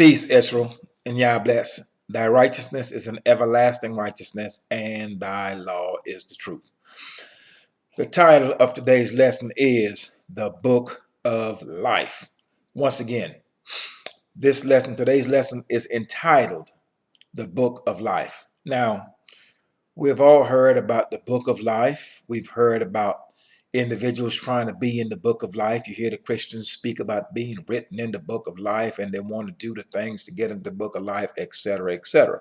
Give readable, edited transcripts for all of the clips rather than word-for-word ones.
Peace, Israel, and Yah bless. Thy righteousness is an everlasting righteousness, and thy law is the truth. The title of today's lesson is The Book of Life. Once again, today's lesson is entitled The Book of Life. Now, we've all heard about the Book of Life. We've heard about individuals trying to be in the Book of Life. You hear the Christians speak about being written in the Book of Life, and they want to do the things to get into the Book of Life, etc., etc.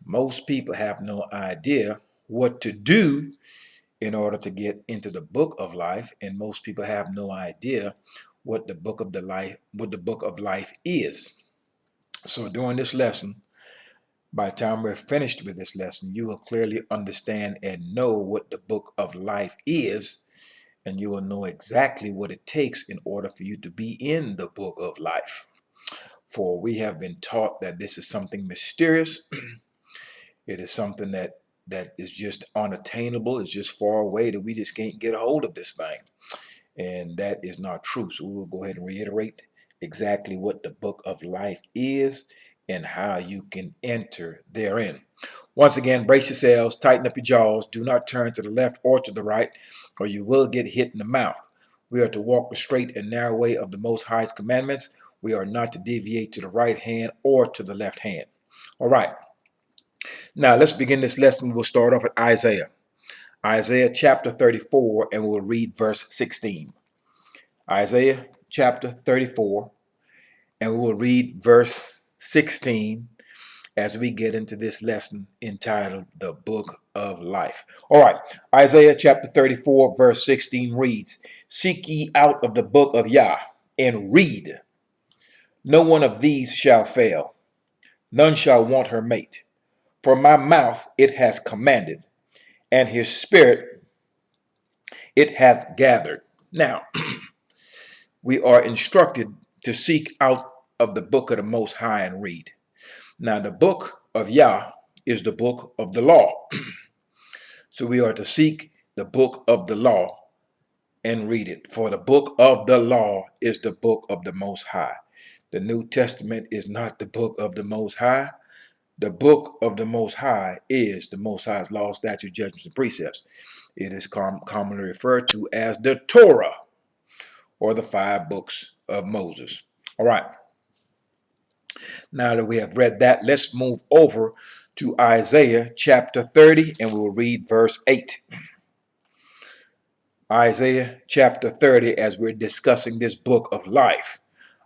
Most people have no idea what to do in order to get into the Book of Life, and most people have no idea what the Book of Life is. So during this lesson, by the time we're finished with this lesson, you will clearly understand and know what the Book of Life is, and you will know exactly what it takes in order for you to be in the Book of Life. For we have been taught that this is something mysterious. It is something that is just unattainable. It's just far away that we just can't get a hold of this thing. And that is not true. So we will go ahead and reiterate exactly what the Book of Life is and how you can enter therein. Once again, brace yourselves, tighten up your jaws, do not turn to the left or to the right, or you will get hit in the mouth. We are to walk the straight and narrow way of the Most High's commandments. We are not to deviate to the right hand or to the left hand. All right. Now let's begin this lesson. We'll start off at Isaiah. Isaiah chapter 34, and we'll read verse 16. Isaiah chapter 34, and we will read verse 16 as we get into this lesson entitled The Book of Life. All right, Isaiah chapter 34, verse 16 reads, "Seek ye out of the book of Yah, and read. No one of these shall fail, none shall want her mate. For my mouth it has commanded, and his spirit it hath gathered." Now, we are instructed to seek out of the book of the Most High and read. Now, the book of Yah is the book of the law. So we are to seek the book of the law and read it. For the book of the law is the book of the Most High. The New Testament is not the book of the Most High. The book of the Most High is the Most High's law, statutes, judgments, and precepts. It is commonly referred to as the Torah, or the 5 books of Moses. All right. Now that we have read that, let's move over to Isaiah chapter 30, and we will read verse 8. Isaiah chapter 30, as we're discussing this book of life.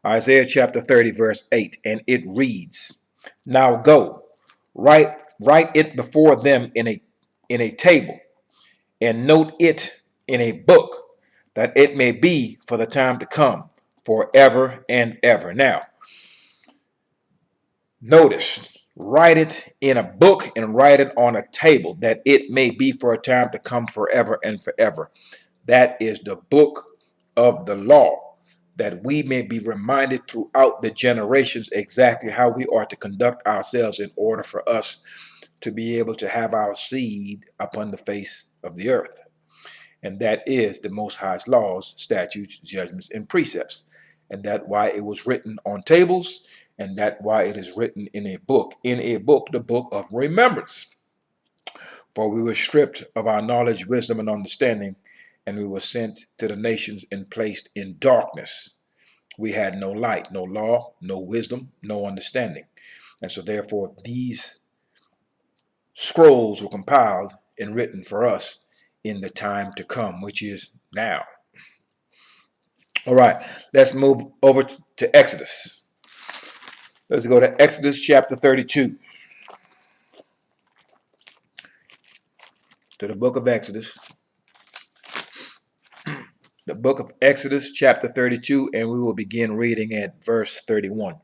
Isaiah chapter 30, verse 8, and it reads, "Now go, write it before them in a table, and note it in a book, that it may be for the time to come, forever and ever." Now, notice, write it in a book and write it on a table, that it may be for a time to come, forever and forever. That is the book of the law, that we may be reminded throughout the generations exactly how we are to conduct ourselves in order for us to be able to have our seed upon the face of the earth. And that is the Most High's laws, statutes, judgments, and precepts. And that's why it was written on tables, and that's why it is written in a book, the book of remembrance. For we were stripped of our knowledge, wisdom, and understanding, and we were sent to the nations and placed in darkness. We had no light, no law, no wisdom, no understanding. And so therefore these scrolls were compiled and written for us in the time to come, which is now. All right, let's move over to Exodus. Let's go to Exodus chapter 32. To the book of Exodus. The book of Exodus chapter 32, and we will begin reading at verse 31.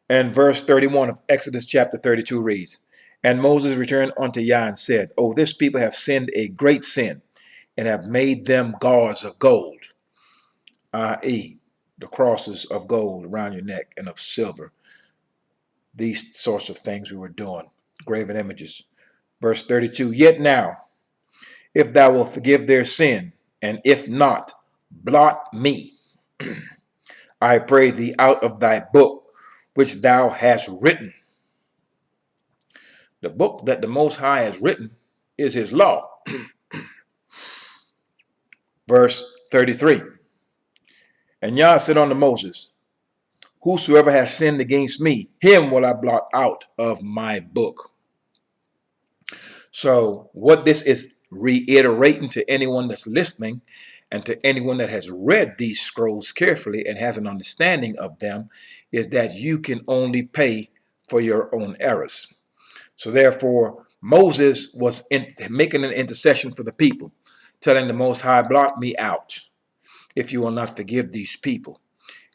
And verse 31 of Exodus chapter 32 reads, "And Moses returned unto Yah and said, O this people have sinned a great sin, and have made them gods of gold," i.e., the crosses of gold around your neck and of silver. These sorts of things we were doing, graven images. Verse 32, "Yet now, if thou wilt forgive their sin, and if not, blot me, I pray thee, out of thy book which thou hast written. The book that the Most High has written is his law. Verse 33. And Yah said unto Moses, whosoever has sinned against me, him will I blot out of my book. So what this is reiterating to anyone that's listening and to anyone that has read these scrolls carefully and has an understanding of them is that you can only pay for your own errors. So therefore, Moses was making an intercession for the people, telling the Most High, blot me out if you will not forgive these people.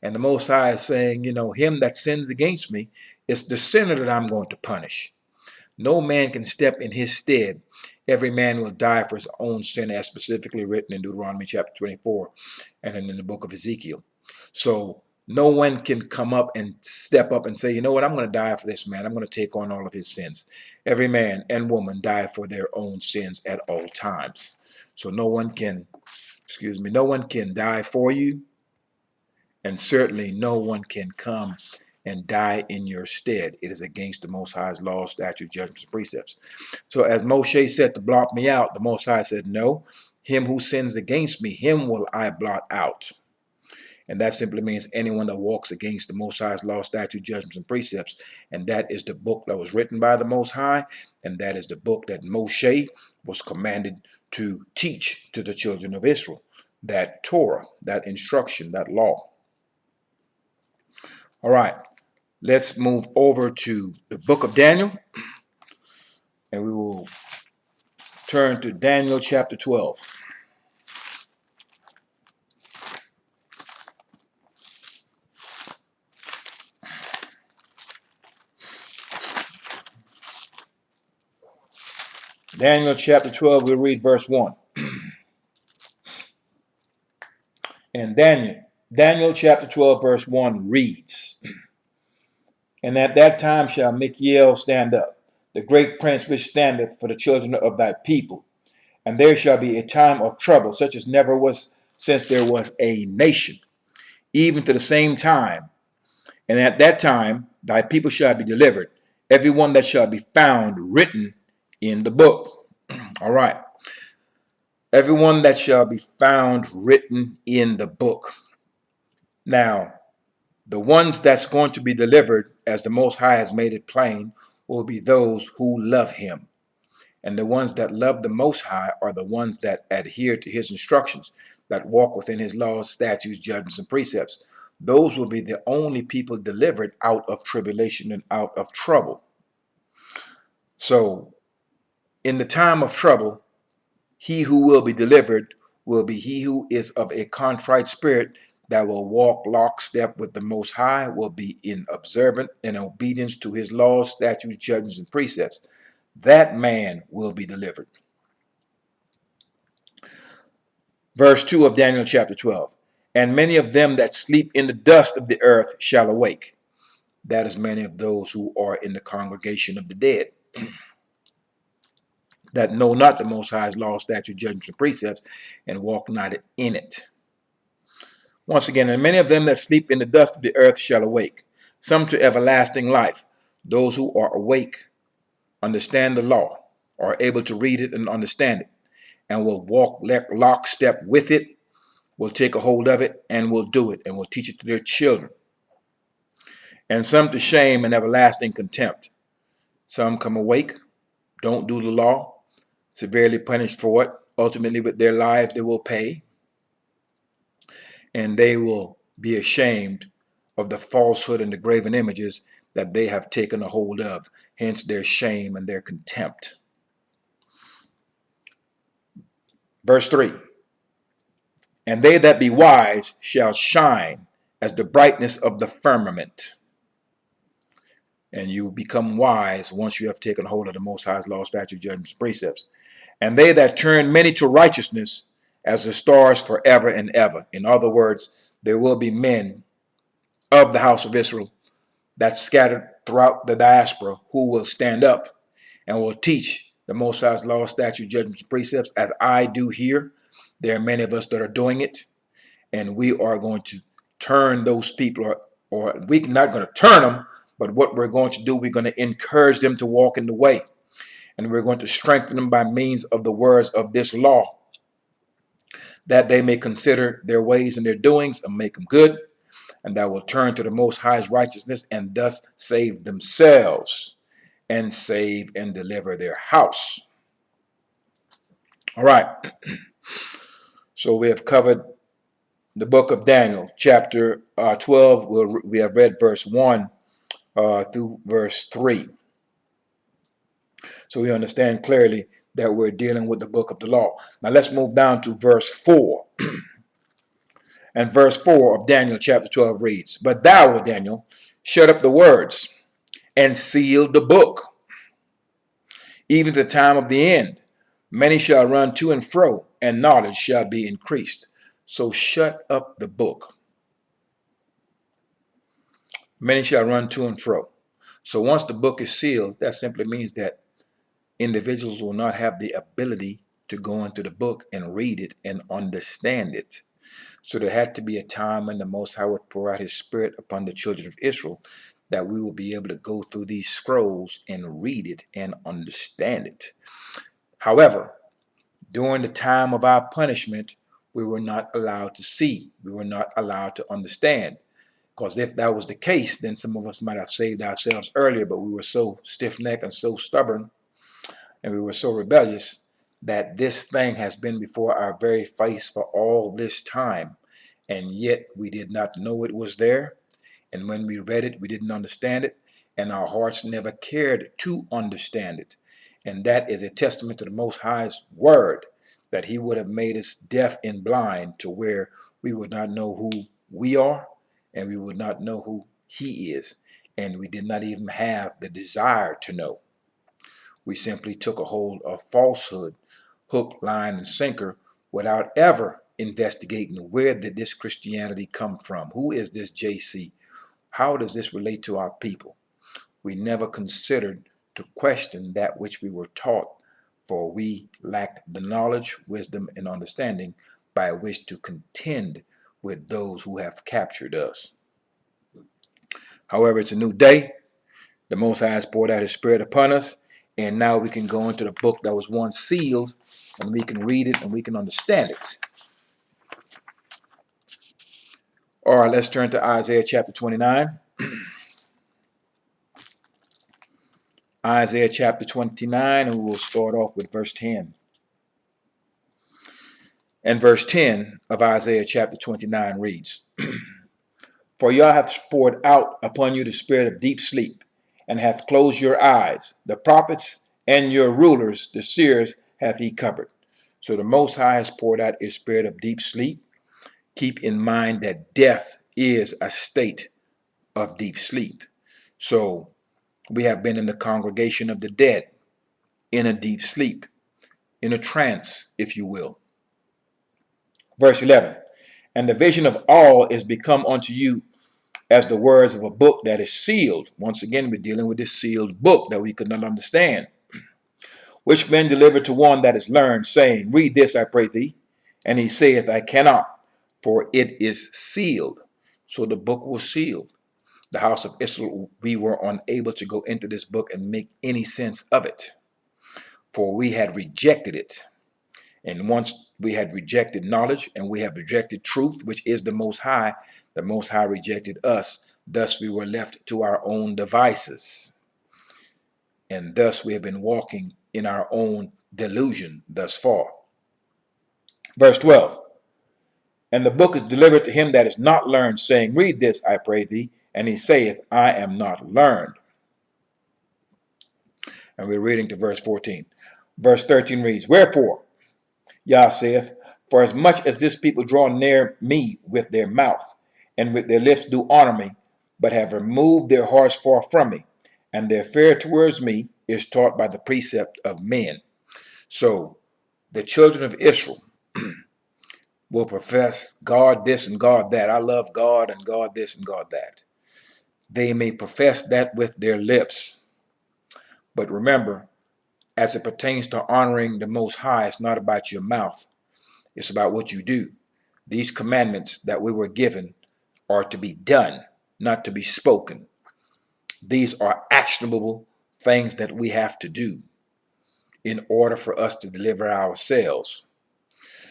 And the Most High is saying, him that sins against me, it's the sinner that I'm going to punish. No man can step in his stead. Every man will die for his own sin, as specifically written in Deuteronomy chapter 24 and in the book of Ezekiel. So no one can come up and step up and say, you know what, I'm going to die for this man. I'm going to take on all of his sins. Every man and woman die for their own sins at all times. So no one can die for you. And certainly no one can come and die in your stead. It is against the Most High's laws, statutes, judgments, and precepts. So as Moshe said to blot me out, the Most High said, no, him who sins against me, him will I blot out. And that simply means anyone that walks against the Most High's law, statutes, judgments, and precepts. And that is the book that was written by the Most High. And that is the book that Moshe was commanded to teach to the children of Israel. That Torah, that instruction, that law. All right, let's move over to the book of Daniel. And we will turn to Daniel chapter 12. Daniel chapter 12, we'll read verse 1. And Daniel chapter 12, verse 1 reads, and at that time shall Michael stand up, the great prince which standeth for the children of thy people. And there shall be a time of trouble, such as never was since there was a nation, even to the same time. And at that time thy people shall be delivered, every one that shall be found written in the book. All right. Everyone that shall be found written in the book. Now, the ones that's going to be delivered, as the Most High has made it plain, will be those who love him. And the ones that love the Most High are the ones that adhere to his instructions, that walk within his laws, statutes, judgments, and precepts. Those will be the only people delivered out of tribulation and out of trouble. So, in the time of trouble, he who will be delivered will be he who is of a contrite spirit, that will walk lockstep with the Most High, will be in observance and obedience to his laws, statutes, judgments, and precepts. That man will be delivered. Verse 2 of Daniel chapter 12. And many of them that sleep in the dust of the earth shall awake. That is many of those who are in the congregation of the dead, that know not the Most High's laws, statutes, judgments, and precepts, and walk not in it. Once again, and many of them that sleep in the dust of the earth shall awake, some to everlasting life. Those who are awake, understand the law, are able to read it and understand it, and will walk lockstep with it, will take a hold of it, and will do it, and will teach it to their children. And some to shame and everlasting contempt. Some come awake, don't do the law, severely punished for it. Ultimately, with their lives, they will pay. And they will be ashamed of the falsehood and the graven images that they have taken a hold of. Hence their shame and their contempt. Verse 3. And they that be wise shall shine as the brightness of the firmament. And you become wise once you have taken hold of the Most High's law, statutes, judgments, precepts. And they that turn many to righteousness as the stars forever and ever. In other words, there will be men of the house of Israel that's scattered throughout the diaspora who will stand up and will teach the Most High's law, statutes, judgments, and precepts, as I do here. There are many of us that are doing it. and we are going to turn those people, or we're not going to turn them, but what we're going to do, we're going to encourage them to walk in the way, and we're going to strengthen them by means of the words of this law, that they may consider their ways and their doings and make them good, and that will turn to the Most High's righteousness and thus save themselves and save and deliver their house. All right. So we have covered the book of Daniel, chapter 12. We have read verse 1 through verse 3. So we understand clearly that we're dealing with the book of the law. Now let's move down to verse 4. And verse 4 of Daniel chapter 12 reads, "But thou, O Daniel, shut up the words and seal the book, even to the time of the end. Many shall run to and fro, and knowledge shall be increased." So shut up the book. Many shall run to and fro. So once the book is sealed, that simply means that individuals will not have the ability to go into the book and read it and understand it. So there had to be a time when the Most High would pour out his Spirit upon the children of Israel, that we will be able to go through these scrolls and read it and understand it. However, during the time of our punishment, we were not allowed to see. We were not allowed to understand. Because if that was the case, then some of us might have saved ourselves earlier, but we were so stiff-necked and so stubborn, and we were so rebellious, that this thing has been before our very face for all this time, and yet we did not know it was there. And when we read it, we didn't understand it, and our hearts never cared to understand it. And that is a testament to the Most High's word, that he would have made us deaf and blind to where we would not know who we are, and we would not know who he is, and we did not even have the desire to know. We simply took a hold of falsehood, hook, line, and sinker, without ever investigating where did this Christianity come from? Who is this JC? How does this relate to our people? We never considered to question that which we were taught, for we lacked the knowledge, wisdom, and understanding by which to contend with those who have captured us. However, it's a new day. The Most High has poured out his Spirit upon us, and now we can go into the book that was once sealed, and we can read it and we can understand it. All right, let's turn to Isaiah chapter 29. Isaiah chapter 29, and we will start off with verse 10. And verse 10 of Isaiah chapter 29 reads, "For Yah hath poured out upon you the spirit of deep sleep, and hath closed your eyes. The prophets and your rulers, the seers, hath he covered." So the Most High has poured out his spirit of deep sleep. Keep in mind that death is a state of deep sleep. So we have been in the congregation of the dead, in a deep sleep, in a trance, if you will. Verse 11, "And the vision of all is become unto you as the words of a book that is sealed." Once again, we're dealing with this sealed book that we could not understand. "Which men deliver to one that is learned, saying, Read this, I pray thee. And he saith, I cannot, for it is sealed." So the book was sealed. The house of Israel, we were unable to go into this book and make any sense of it, for we had rejected it. And once we had rejected knowledge, and we have rejected truth, which is the Most High rejected us. Thus we were left to our own devices. And thus we have been walking in our own delusion thus far. Verse 12, "And the book is delivered to him that is not learned, saying, Read this, I pray thee. And he saith, I am not learned." And we're reading to verse 14. Verse 13 reads, "Wherefore, Yah saith, For as much as this people draw near me with their mouth, and with their lips do honor me, but have removed their hearts far from me, and their fear towards me is taught by the precept of men." So the children of Israel will profess God this and God that. I love God and God this and God that. They may profess that with their lips. But remember, as it pertains to honoring the Most High, it's not about your mouth. It's about what you do. These commandments that we were given are to be done, not to be spoken. These are actionable things that we have to do in order for us to deliver ourselves.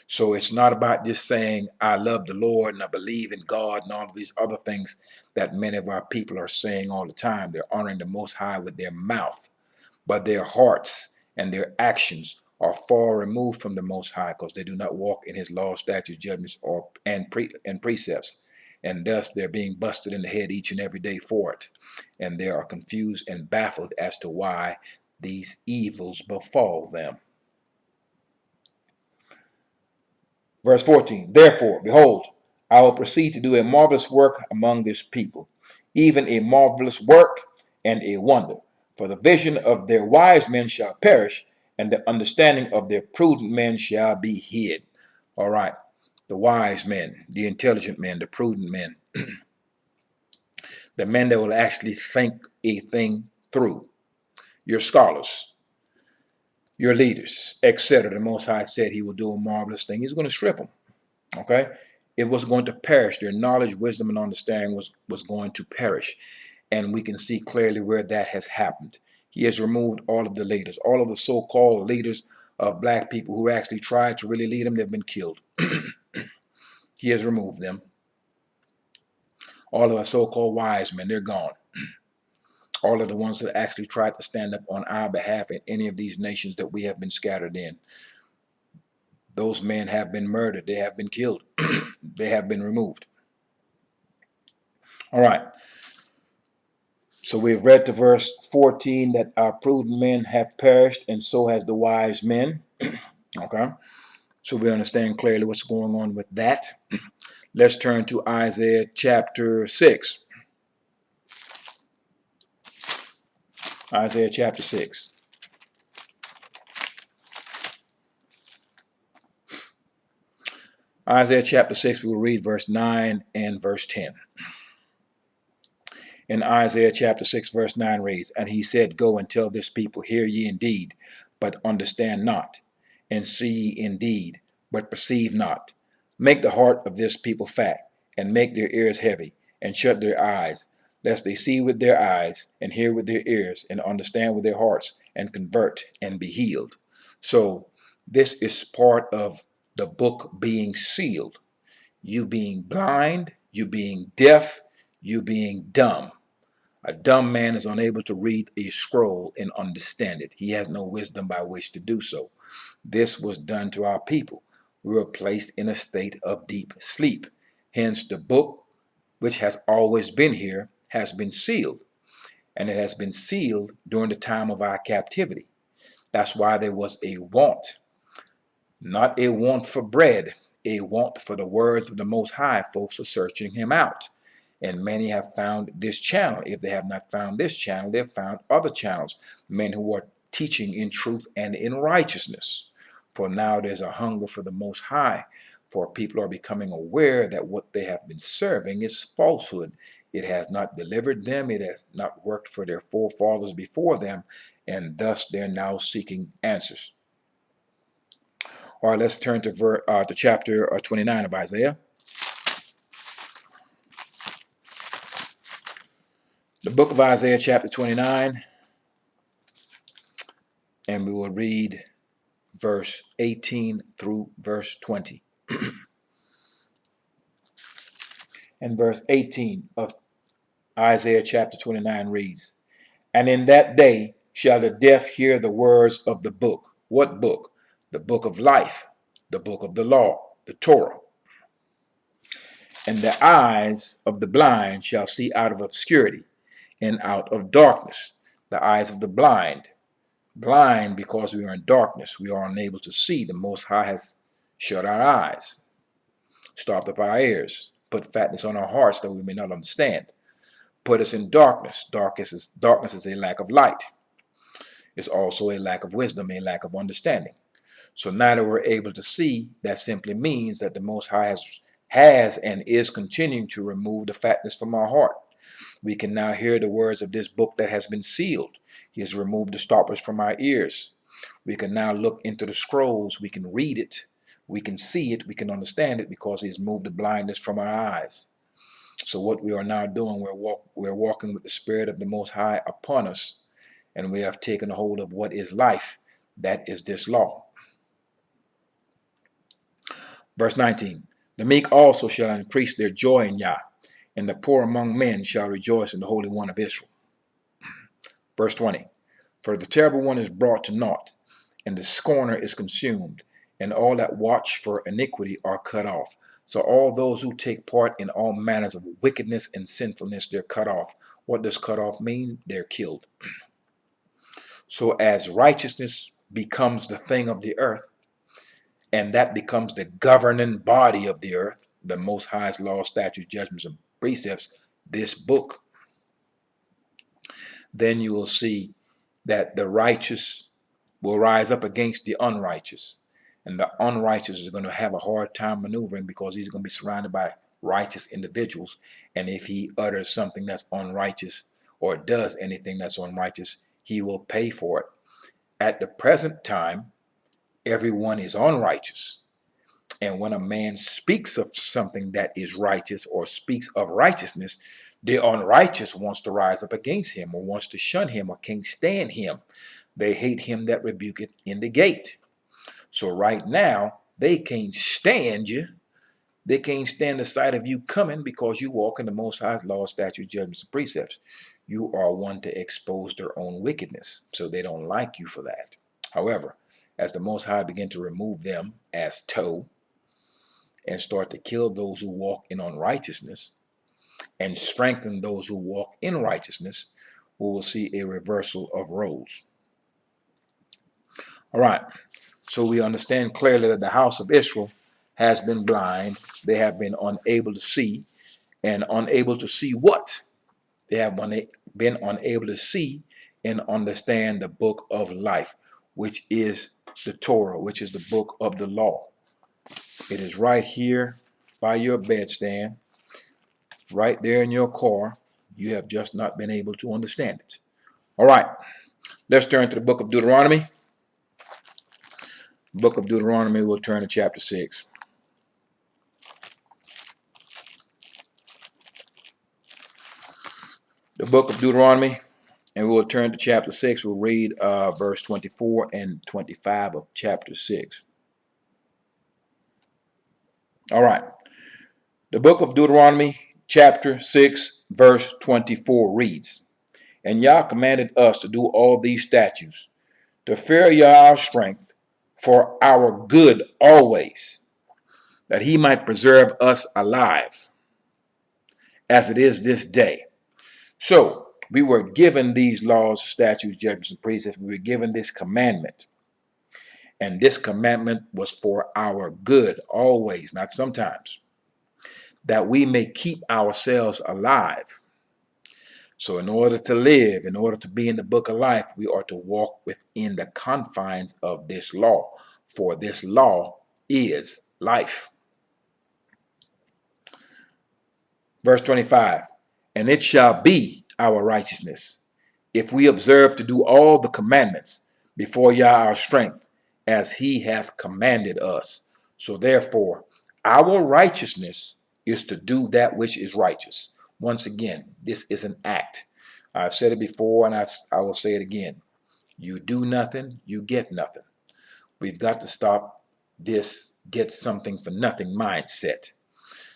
So it's not about just saying, I love the Lord and I believe in God and all of these other things that many of our people are saying all the time. They're honoring the Most High with their mouth, but their hearts and their actions are far removed from the Most High, because they do not walk in his law, statutes, judgments, and precepts. And thus they're being busted in the head each and every day for it. And they are confused and baffled as to why these evils befall them. Verse 14, therefore, behold, I will proceed to do a marvelous work among this people, even a marvelous work and a wonder. For the vision of their wise men shall perish, and the understanding of their prudent men shall be hid. All right, the wise men, the intelligent men, the prudent men, the men that will actually think a thing through. Your scholars, your leaders, etc. The Most High said he will do a marvelous thing. He's going to strip them. Okay, it was going to perish. Their knowledge, wisdom, and understanding was going to perish. And we can see clearly where that has happened. He has removed all of the leaders, all of the so-called leaders of black people who actually tried to really lead them. They've been killed. He has removed them. All of our so-called wise men, they're gone. All of the ones that actually tried to stand up on our behalf in any of these nations that we have been scattered in, those men have been murdered. They have been killed. They have been removed. All right. So we've read to verse 14 that our prudent men have perished, and so has the wise men. Okay. So we understand clearly what's going on with that. Let's turn to Isaiah chapter 6. Isaiah chapter 6. Isaiah chapter 6, we will read verse 9 and verse 10. In Isaiah chapter 6, verse 9 reads, and he said, go and tell this people, hear ye indeed, but understand not, and see ye indeed, but perceive not. Make the heart of this people fat, and make their ears heavy, and shut their eyes, lest they see with their eyes, and hear with their ears, and understand with their hearts, and convert, and be healed. So this is part of the book being sealed. You being blind, you being deaf, you being dumb. A dumb man is unable to read a scroll and understand it. He has no wisdom by which to do so. This was done to our people. We were placed in a state of deep sleep. Hence, the book, which has always been here, has been sealed. And it has been sealed during the time of our captivity. That's why there was a want. Not a want for bread, a want for the words of the Most High. Folks are searching him out. And many have found this channel. If they have not found this channel, they've found other channels. Men who are teaching in truth and in righteousness. For now there's a hunger for the Most High. For people are becoming aware that what they have been serving is falsehood. It has not delivered them. It has not worked for their forefathers before them. And thus they're now seeking answers. All right, let's turn to chapter 29 of Isaiah. The book of Isaiah chapter 29, and we will read verse 18 through verse 20. And verse 18 of Isaiah chapter 29 reads, and in that day shall the deaf hear the words of the book. What book? The book of life, the book of the law, the Torah. And the eyes of the blind shall see out of obscurity and out of darkness. The eyes of the blind because we are in darkness. We are unable to see. The Most High has shut our eyes, stopped up our ears, put fatness on our hearts that we may not understand, put us in darkness. Darkness is a lack of light. It's also a lack of wisdom, a lack of understanding. So now that we're able to see, that simply means that the Most High has and is continuing to remove the fatness from our heart. We can now hear the words of this book that has been sealed. He has removed the stoppers from our ears. We can now look into the scrolls. We can read it. We can see it, we can understand it because he's moved the blindness from our eyes. So what we are now doing, we're walking with the Spirit of the Most High upon us, and we have taken hold of what is life. That is this law. Verse 19, the meek also shall increase their joy in Yah, and the poor among men shall rejoice in the Holy One of Israel. Verse 20, for the terrible one is brought to naught, and the scorner is consumed, and all that watch for iniquity are cut off. So all those who take part in all manners of wickedness and sinfulness, they're cut off. What does cut off mean? They're killed. So as righteousness becomes the thing of the earth, and that becomes the governing body of the earth, the Most High's law, statutes, judgments, and precepts, this book, then you will see that the righteous will rise up against the unrighteous. And the unrighteous is going to have a hard time maneuvering because he's going to be surrounded by righteous individuals. And if he utters something that's unrighteous or does anything that's unrighteous, he will pay for it. At the present time, everyone is unrighteous. And when a man speaks of something that is righteous or speaks of righteousness, the unrighteous wants to rise up against him or wants to shun him or can't stand him. They hate him that rebuketh in the gate. So right now, they can't stand you. They can't stand the sight of you coming because you walk in the Most High's law, statutes, judgments, and precepts. You are one to expose their own wickedness, so they don't like you for that. However, as the Most High begin to remove them as toe and start to kill those who walk in unrighteousness and strengthen those who walk in righteousness, we will see a reversal of roles. All right. So we understand clearly that the house of Israel has been blind. They have been unable to see, and unable to see what? They have been unable to see and understand the book of life, which is the Torah, which is the book of the law. It is right here by your bedstand, right there in your car. You have just not been able to understand it. All right, let's turn to the book of Deuteronomy. Book of Deuteronomy, we'll turn to chapter 6. The book of Deuteronomy, and we'll turn to chapter 6. We'll read verse 24 and 25 of chapter 6. All right. The book of Deuteronomy, chapter 6, verse 24 reads, and Yah commanded us to do all these statutes, to fear Yah our strength, for our good always, that he might preserve us alive, as it is this day. So we were given these laws, statutes, judgments, and precepts. We were given this commandment. And this commandment was for our good always, not sometimes, that we may keep ourselves alive. So in order to live, in order to be in the book of life, we are to walk within the confines of this law. For this law is life. Verse 25, and it shall be our righteousness, if we observe to do all the commandments before Yah our strength, as he hath commanded us. So therefore, our righteousness is to do that which is righteous. Once again, this is an act. I've said it before, and I will say it again. You do nothing, you get nothing. We've got to stop this get something for nothing mindset.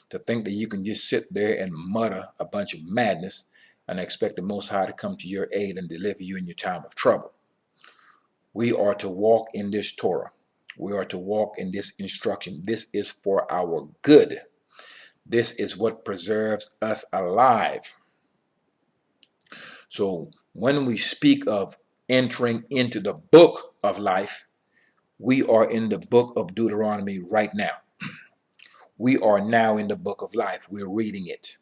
To think that you can just sit there and mutter a bunch of madness and expect the Most High to come to your aid and deliver you in your time of trouble. We are to walk in this Torah. We are to walk in this instruction. This is for our good. This is what preserves us alive. So when we speak of entering into the book of life, we are in the book of Deuteronomy right now. We are now in the book of life. We're reading it.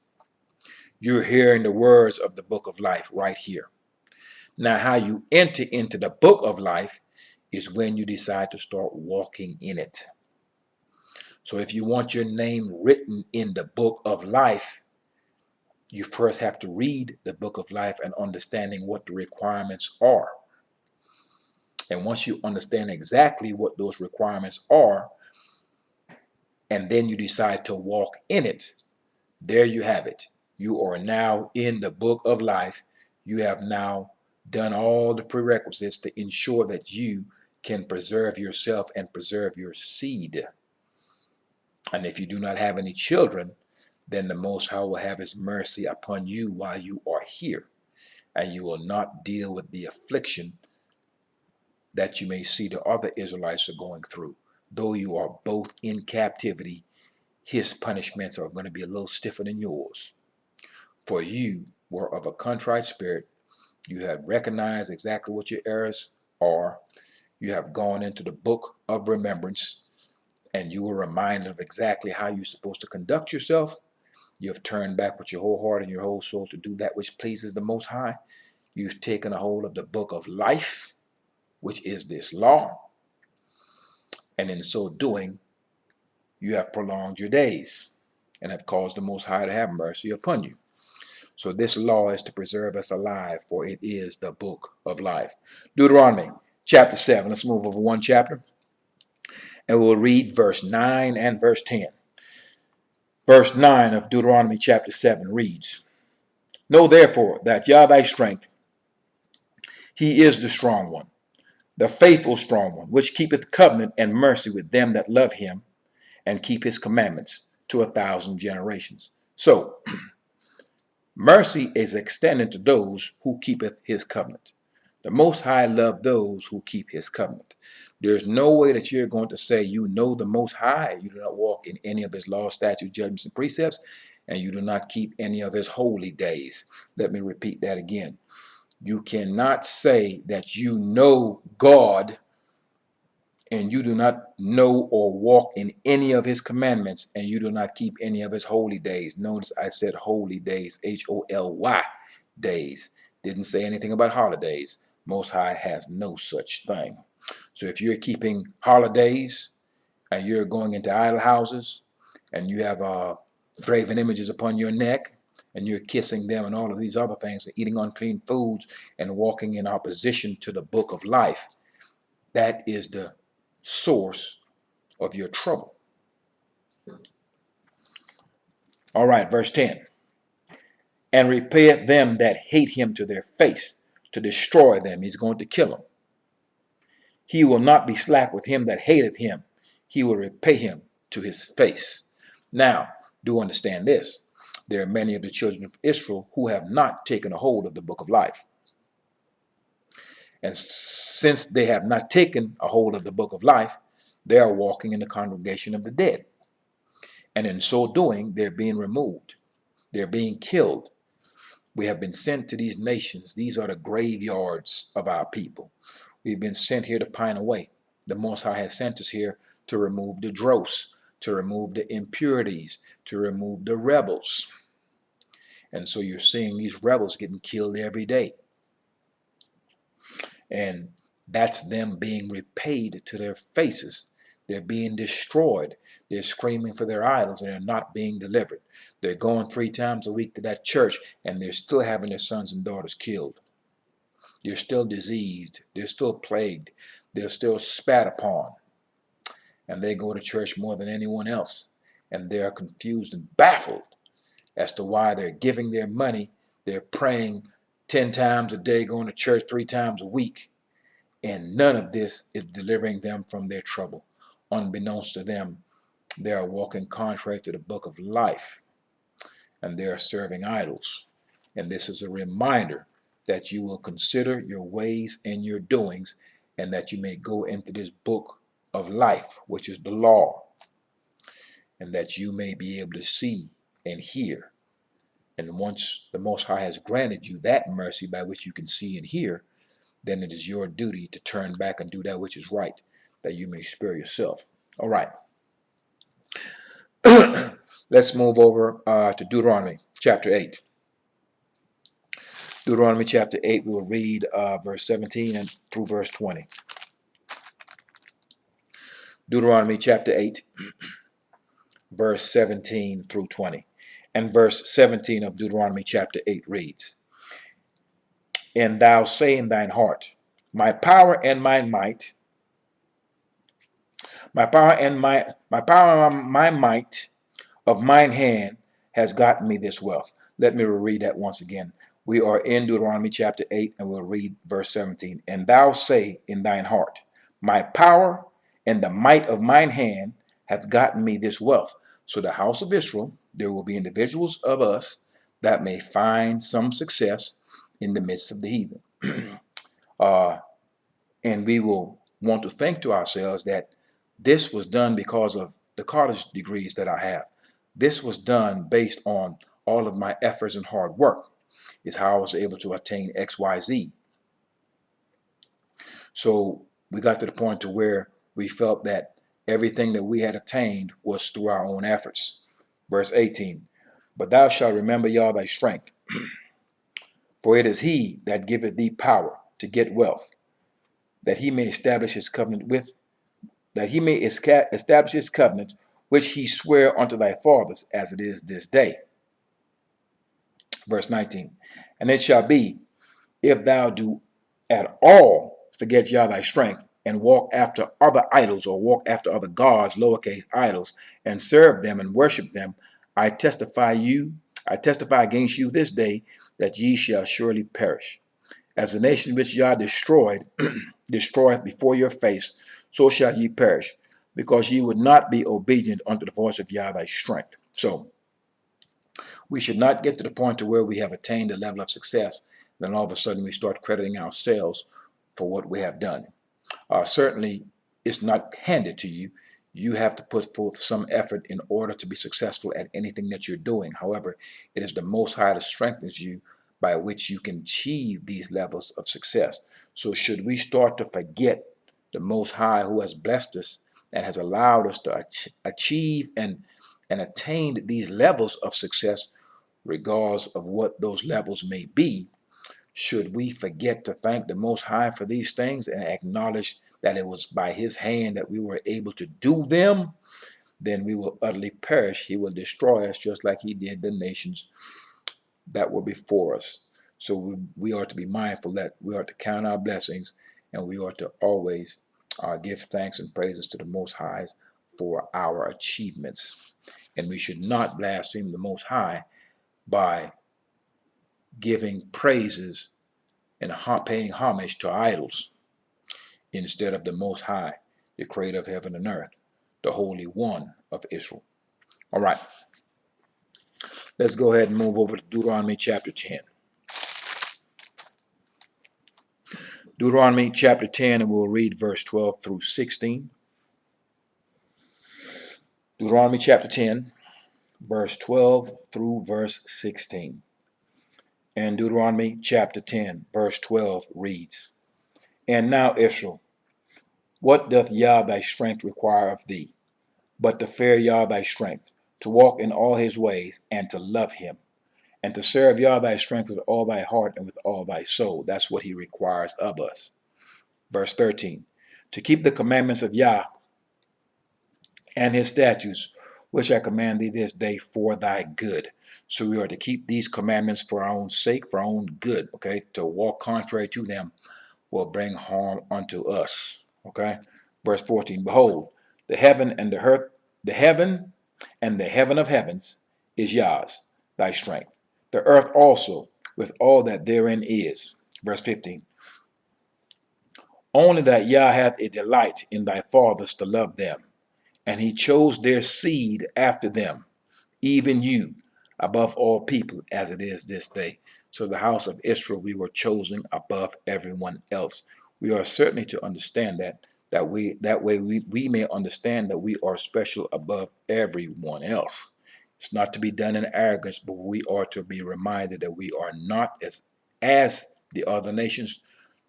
You're hearing the words of the book of life right here. Now, how you enter into the book of life is when you decide to start walking in it. So if you want your name written in the book of life, you first have to read the book of life and understanding what the requirements are. And once you understand exactly what those requirements are, and then you decide to walk in it, there you have it. You are now in the book of life. You have now done all the prerequisites to ensure that you can preserve yourself and preserve your seed. And if you do not have any children, then the Most High will have his mercy upon you while you are here, and you will not deal with the affliction that you may see the other Israelites are going through. Though you are both in captivity, his punishments are going to be a little stiffer than yours. For you were of a contrite spirit. You have recognized exactly what your errors are. You have gone into the book of remembrance, and you were reminded of exactly how you're supposed to conduct yourself. You have turned back with your whole heart and your whole soul to do that which pleases the Most High. You've taken a hold of the book of life, which is this law. And in so doing, you have prolonged your days and have caused the Most High to have mercy upon you. So this law is to preserve us alive, for it is the book of life. Deuteronomy chapter 7. Let's move over one chapter. And we'll read verse 9 and verse 10. Verse 9 of Deuteronomy chapter 7 reads, Know therefore that Yah thy strength, he is the strong one, the faithful strong one, which keepeth covenant and mercy with them that love him, and keep his commandments to 1,000 generations. So, mercy is extended to those who keepeth his covenant. The Most High loved those who keep his covenant. There's no way that you're going to say you know the Most High, you do not walk in any of his laws, statutes, judgments, and precepts, and you do not keep any of his holy days. Let me repeat that again. You cannot say that you know God and you do not know or walk in any of his commandments, and you do not keep any of his holy days. Notice I said holy days, Holy days. Didn't say anything about holidays. Most High has no such thing. So if you're keeping holidays and you're going into idol houses and you have graven images upon your neck and you're kissing them and all of these other things and eating unclean foods and walking in opposition to the book of life, that is the source of your trouble. All right, verse 10. And repayeth them that hate him to their face, to destroy them. He's going to kill them. He will not be slack with him that hateth him. He will repay him to his face. Now, do understand this. There are many of the children of Israel who have not taken a hold of the book of life. And since they have not taken a hold of the book of life, they are walking in the congregation of the dead. And in so doing, they're being removed. They're being killed. We have been sent to these nations. These are the graveyards of our people. We've been sent here to pine away. The Most High has sent us here to remove the dross, to remove the impurities, to remove the rebels. And so you're seeing these rebels getting killed every day. And that's them being repaid to their faces. They're being destroyed. They're screaming for their idols and they're not being delivered. They're going 3 times a week to that church and they're still having their sons and daughters killed. They're still diseased. They're still plagued. They're still spat upon. And they go to church more than anyone else. And they're confused and baffled as to why they're giving their money. They're praying 10 times a day, going to church 3 times a week. And none of this is delivering them from their trouble. Unbeknownst to them, they are walking contrary to the book of life. And they are serving idols. And this is a reminder that you will consider your ways and your doings, and that you may go into this book of life, which is the law, and that you may be able to see and hear. And once the Most High has granted you that mercy by which you can see and hear, then it is your duty to turn back and do that which is right, that you may spare yourself. All right. Let's move over to Deuteronomy chapter 8. Deuteronomy chapter 8, we will read verse 17 and through verse 20. Deuteronomy chapter 8, verse 17 through 20. And verse 17 of Deuteronomy chapter 8 reads, And thou say in thine heart, My power and my might, My might of mine hand has gotten me this wealth. Let me read that once again. We are in Deuteronomy chapter 8, and we'll read verse 17. And thou say in thine heart, my power and the might of mine hand hath gotten me this wealth. So the house of Israel, there will be individuals of us that may find some success in the midst of the heathen. And we will want to think to ourselves that this was done because of the college degrees that I have. This was done based on all of my efforts and hard work. Is how I was able to attain XYZ. So we got to the point to where we felt that everything that we had attained was through our own efforts. Verse 18, but thou shalt remember Yah thy strength, for it is he that giveth thee power to get wealth, that he may establish his covenant which he sware unto thy fathers, as it is this day. Verse 19, and it shall be, if thou do at all forget Yah thy strength, and walk after other idols, or walk after other gods, lowercase idols, and serve them and worship them, I testify against you this day, that ye shall surely perish. As the nation which Yah destroyeth before your face, so shall ye perish, because ye would not be obedient unto the voice of Yah thy strength. So we should not get to the point to where we have attained a level of success, then all of a sudden we start crediting ourselves for what we have done. Certainly, it's not handed to you. You have to put forth some effort in order to be successful at anything that you're doing. However, it is the Most High that strengthens you, by which you can achieve these levels of success. So should we start to forget the Most High, who has blessed us and has allowed us to achieve and attain these levels of success, regardless of what those levels may be, should we forget to thank the Most High for these things and acknowledge that it was by his hand that we were able to do them, then we will utterly perish. He will destroy us just like he did the nations that were before us. So we are to be mindful that we are to count our blessings, and we are to always give thanks and praises to the Most High for our achievements. And we should not blaspheme the Most High by giving praises and paying homage to idols instead of the Most High, the creator of heaven and earth, the Holy One of Israel. All right, let's go ahead and move over to Deuteronomy chapter 10. Deuteronomy chapter 10, and we'll read verse 12 through 16. Deuteronomy chapter 10, verse 12 through verse 16. And Deuteronomy chapter 10, verse 12 reads, and now, Israel, what doth Yah thy strength require of thee, but to fear Yah thy strength, to walk in all his ways, and to love him, and to serve Yah thy strength with all thy heart and with all thy soul. That's what he requires of us. Verse 13, to keep the commandments of Yah and his statutes, which I command thee this day for thy good. So we are to keep these commandments for our own sake, for our own good, okay? To walk contrary to them will bring harm unto us, okay? Verse 14, behold, the heaven and the earth, the heaven and the heaven of heavens is Yah's, thy strength. The earth also, with all that therein is. Verse 15, only that Yah hath a delight in thy fathers to love them, and he chose their seed after them, even you, above all people, as it is this day. So the house of Israel, we were chosen above everyone else. We are certainly to understand that way we may understand that we are special above everyone else. It's not to be done in arrogance, but we are to be reminded that we are not as the other nations,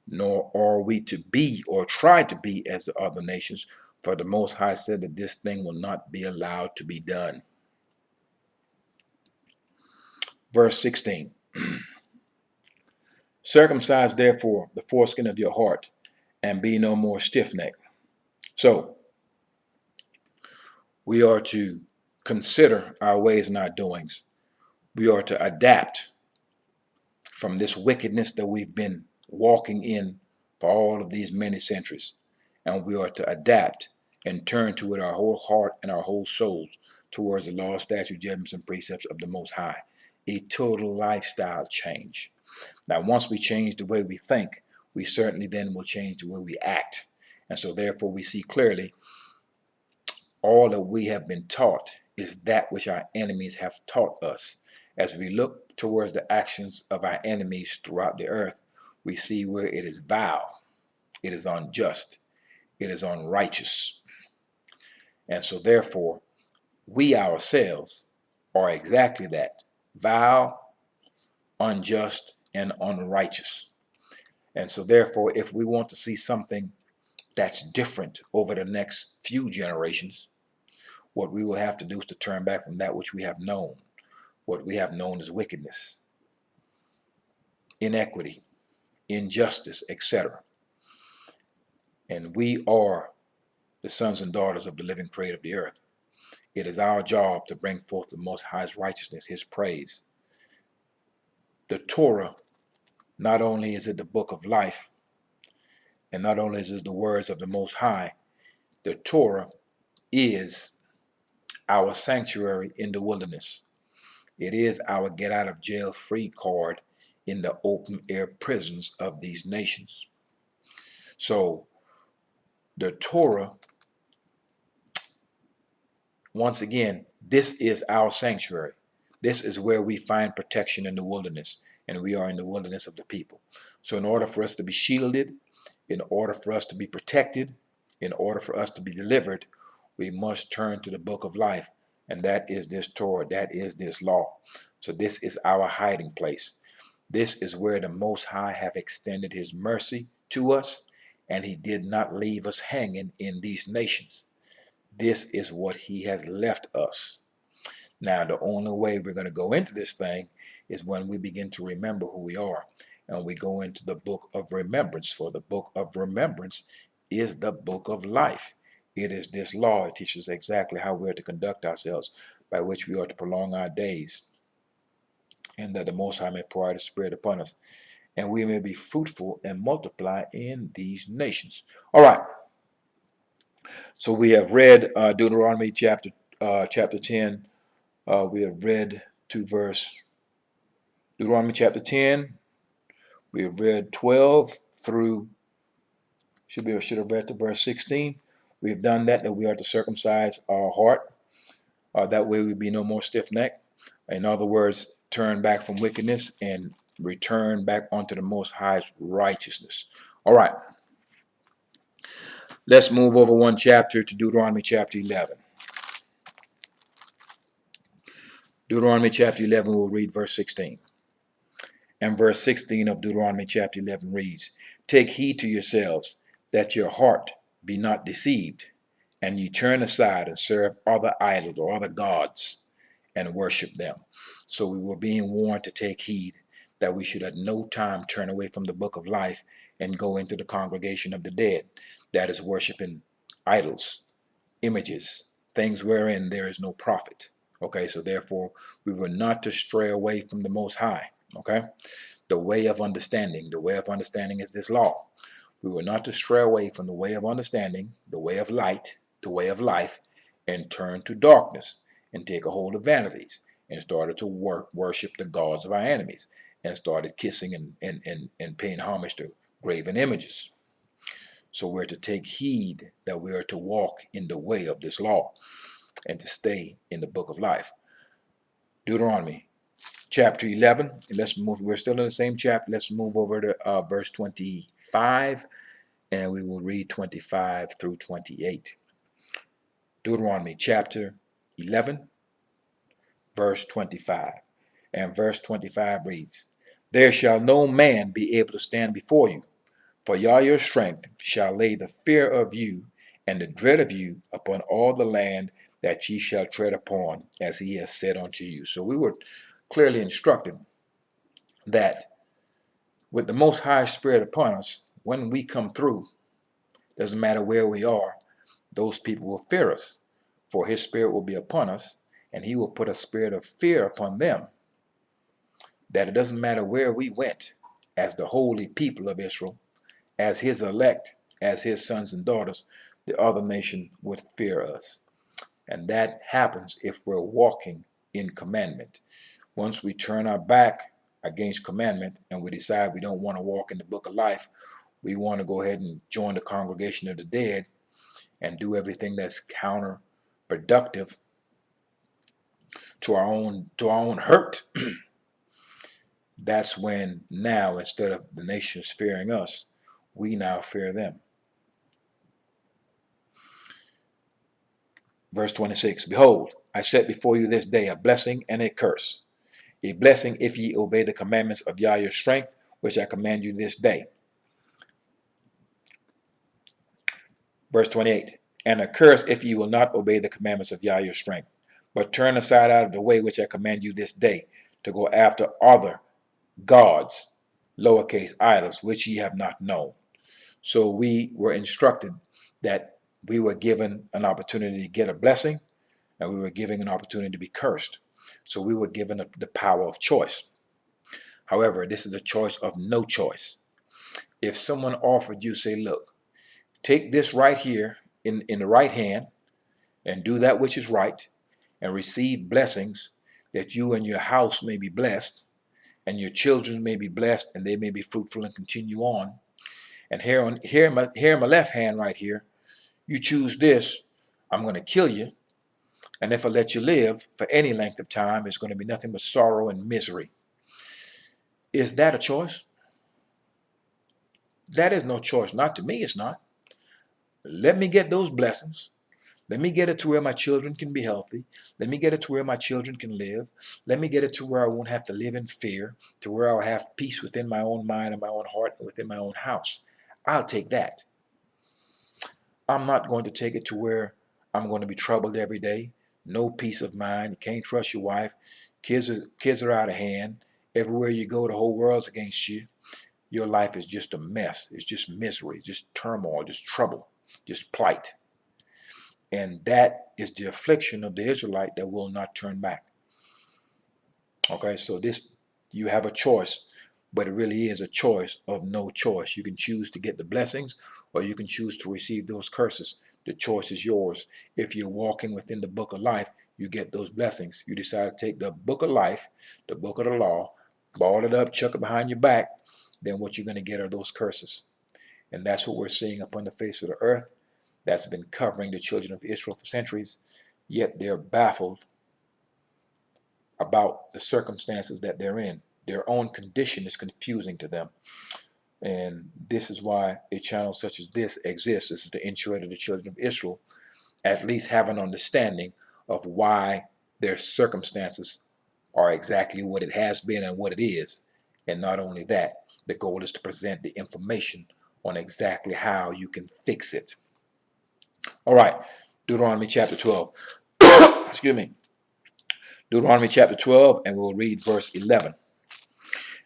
nor are we to be or try to be as the other nations. For the Most High said that this thing will not be allowed to be done. Verse 16, circumcise therefore the foreskin of your heart, and be no more stiff-necked. So we are to consider our ways and our doings. We are to adapt from this wickedness that we've been walking in for all of these many centuries. And we are to adapt and turn to it our whole heart and our whole souls towards the law, statutes, judgments, and precepts of the Most High. A total lifestyle change. Now, once we change the way we think, we certainly then will change the way we act. And so therefore we see clearly all that we have been taught is that which our enemies have taught us. As we look towards the actions of our enemies throughout the earth, we see where it is vile, it is unjust, it is unrighteous. And so therefore, we ourselves are exactly that, vile, unjust, and unrighteous. And so therefore, if we want to see something that's different over the next few generations, what we will have to do is to turn back from that which we have known. What we have known is wickedness, inequity, injustice, etc. And we are the sons and daughters of the living creator of the earth. It is our job to bring forth the Most High's righteousness, his praise. The Torah, not only is it the book of life, and not only is it the words of the Most High, the Torah is our sanctuary in the wilderness. It is our get out of jail free card in the open air prisons of these nations. So the Torah, once again, this is our sanctuary. This is where we find protection in the wilderness, and we are in the wilderness of the people. So in order for us to be shielded, in order for us to be protected, in order for us to be delivered, we must turn to the book of life, and that is this Torah, that is this law. So this is our hiding place. This is where the Most High have extended his mercy to us, and he did not leave us hanging in these nations. This is what he has left us. Now, the only way we're going to go into this thing is when we begin to remember who we are, and we go into the book of remembrance, for the book of remembrance is the book of life. It is this law. It teaches exactly how we are to conduct ourselves, by which we are to prolong our days, and that the Most High may pour out his Spirit upon us, and we may be fruitful and multiply in these nations. All right. So we have read Deuteronomy chapter 10. We have read to verse Deuteronomy chapter 10. We have read 12 through, should have read to verse 16. We have done that we are to circumcise our heart. That way we be no more stiff-necked. In other words, turn back from wickedness and return back unto the Most High's righteousness. All right. Let's move over one chapter to Deuteronomy chapter 11. Deuteronomy chapter 11, we'll read verse 16. And verse 16 of Deuteronomy chapter 11 reads, "Take heed to yourselves, that your heart be not deceived, and ye turn aside and serve other idols or other gods, and worship them." So we were being warned to take heed, that we should at no time turn away from the book of life and go into the congregation of the dead, that is worshiping idols, images, things wherein there is no profit. Okay, so therefore we were not to stray away from the Most High. Okay, the way of understanding is this law. We were not to stray away from the way of understanding, the way of light, the way of life, and turn to darkness and take a hold of vanities, and started to worship the gods of our enemies, and started kissing and paying homage to graven images. So we're to take heed that we are to walk in the way of this law and to stay in the book of life. Deuteronomy chapter 11, and let's move, we're still in the same chapter. Let's move over to verse 25, and we will read 25 through 28. Deuteronomy chapter 11, verse 25. And verse 25 reads, "There shall no man be able to stand before you, for Yah your strength shall lay the fear of you and the dread of you upon all the land that ye shall tread upon, as he has said unto you." So we were clearly instructed that with the Most High Spirit upon us, when we come through, doesn't matter where we are, those people will fear us, for his Spirit will be upon us, and he will put a spirit of fear upon them, that it doesn't matter where we went, as the holy people of Israel, as his elect, as his sons and daughters, the other nation would fear us. And that happens if we're walking in commandment. Once we turn our back against commandment and we decide we don't want to walk in the book of life, we want to go ahead and join the congregation of the dead and do everything that's counterproductive to our own hurt. That's when now, instead of the nations fearing us, we now fear them. Verse 26, behold, I set before you this day a blessing and a curse. A blessing if ye obey the commandments of Yah your strength, which I command you this day. Verse 28, and a curse if ye will not obey the commandments of Yah your strength, but turn aside out of the way which I command you this day, to go after other gods, lowercase idols, which ye have not known. So we were instructed that we were given an opportunity to get a blessing, and we were given an opportunity to be cursed. So we were given the power of choice. However, this is a choice of no choice. If someone offered you, say, look, take this right here in the right hand and do that which is right and receive blessings, that you and your house may be blessed and your children may be blessed and they may be fruitful and continue on. And here in my left hand right here, you choose this, I'm going to kill you. And if I let you live for any length of time, it's going to be nothing but sorrow and misery. Is that a choice? That is no choice. Not to me, it's not. Let me get those blessings. Let me get it to where my children can be healthy. Let me get it to where my children can live. Let me get it to where I won't have to live in fear, to where I'll have peace within my own mind and my own heart and within my own house. I'll take that. I'm not going to take it to where I'm going to be troubled every day. No peace of mind. You can't trust your wife. Kids are out of hand. Everywhere you go, the whole world's against you. Your life is just a mess. It's just misery, just turmoil, just trouble, just plight. And that is the affliction of the Israelite that will not turn back. Okay, so this, you have a choice, but it really is a choice of no choice. You can choose to get the blessings or you can choose to receive those curses. The choice is yours. If you're walking within the book of life, you get those blessings. You decide to take the book of life, the book of the law, ball it up, chuck it behind your back, then what you're going to get are those curses. And that's what we're seeing upon the face of the earth. That's been covering the children of Israel for centuries, yet they're baffled about the circumstances that they're in. Their own condition is confusing to them. And this is why a channel such as this exists. This is to ensure that the children of Israel at least have an understanding of why their circumstances are exactly what it has been and what it is. And not only that, the goal is to present the information on exactly how you can fix it. All right, Deuteronomy chapter 12. Excuse me. Deuteronomy chapter 12, and we'll read verse 11.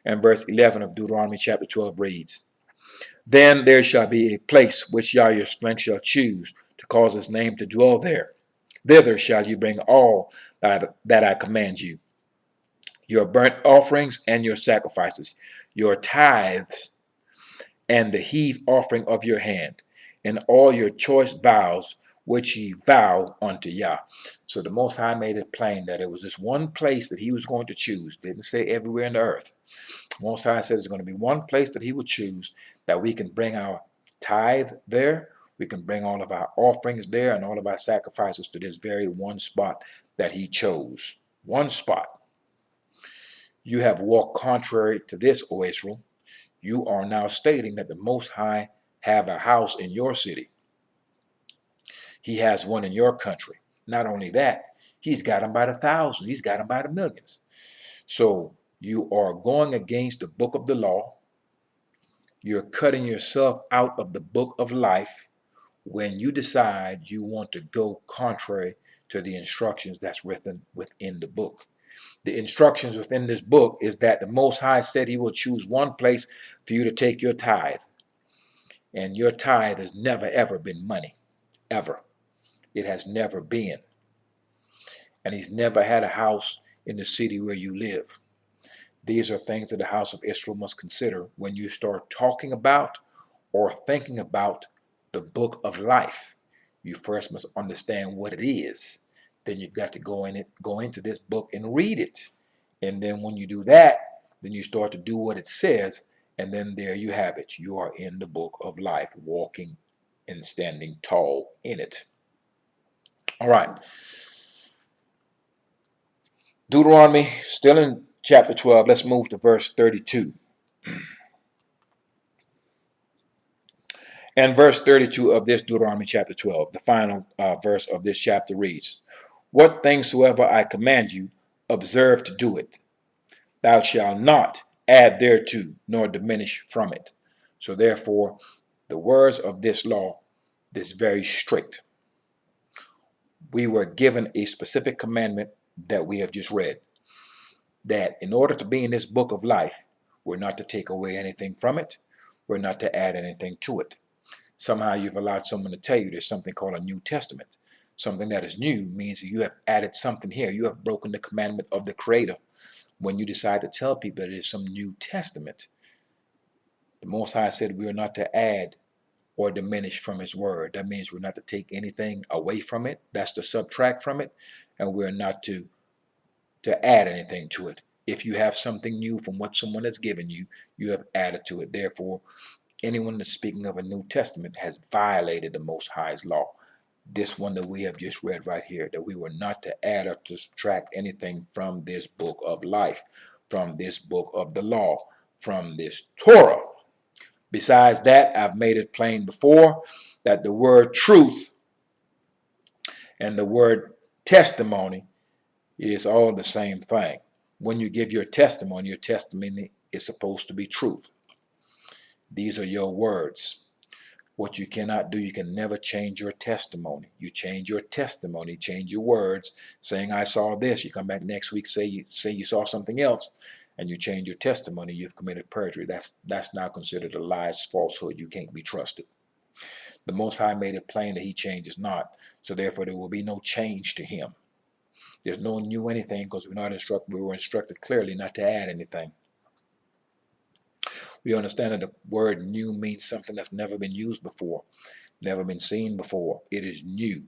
And verse 11 of Deuteronomy chapter 12 reads, then there shall be a place which Yah your strength shall choose to cause his name to dwell there. Thither shall you bring all that I command you, your burnt offerings and your sacrifices, your tithes and the heave offering of your hand, and all your choice vows which ye vow unto Yah. So the Most High made it plain that it was this one place that he was going to choose. Didn't say everywhere in the earth. Most High said there's going to be one place that he will choose that we can bring our tithe there. We can bring all of our offerings there and all of our sacrifices to this very one spot that he chose. One spot. You have walked contrary to this, O Israel. You are now stating that the Most High have a house in your city. He has one in your country. Not only that, he's got them by the thousands. He's got them by the millions. So you are going against the book of the law. You're cutting yourself out of the book of life when you decide you want to go contrary to the instructions that's written within the book. The instructions within this book is that the Most High said he will choose one place for you to take your tithe. And your tithe has never, ever been money. Ever. It has never been. And he's never had a house in the city where you live. These are things that the house of Israel must consider when you start talking about or thinking about the book of life. You first must understand what it is. Then you've got to go into this book and read it. And then when you do that, then you start to do what it says, and then there you have it. You are in the book of life, walking and standing tall in it. All right. Deuteronomy, still in chapter 12. Let's move to verse 32. And verse 32 of this Deuteronomy chapter 12, the final verse of this chapter reads, "What things soever I command you, observe to do it. Thou shalt not add thereto, nor diminish from it." So therefore, the words of this law is very strict. We were given a specific commandment that we have just read, that in order to be in this book of life, we're not to take away anything from it. We're not to add anything to it. Somehow you've allowed someone to tell you there's something called a New Testament. Something that is new means that you have added something here. You have broken the commandment of the Creator. When you decide to tell people that there's some New Testament, the Most High said we are not to add or diminish from His word. That means we're not to take anything away from it. That's to subtract from it. And we're not to add anything to it. If you have something new from what someone has given you, you have added to it. Therefore, anyone that's speaking of a New Testament has violated the Most High's law. This one that we have just read right here, that we were not to add or to subtract anything from this book of life, from this book of the law, from this Torah. Besides that, I've made it plain before that the word truth and the word testimony is all the same thing. When you give your testimony is supposed to be truth. These are your words. What you cannot do, you can never change your testimony. You change your testimony, change your words, saying I saw this. You come back next week, say you saw something else, and you change your testimony, you've committed perjury. That's now considered a lie, it's falsehood. You can't be trusted. The Most High made it plain that He changes not, so therefore there will be no change to Him. There's no new anything because we were instructed clearly not to add anything. We understand that the word new means something that's never been used before, never been seen before. It is new.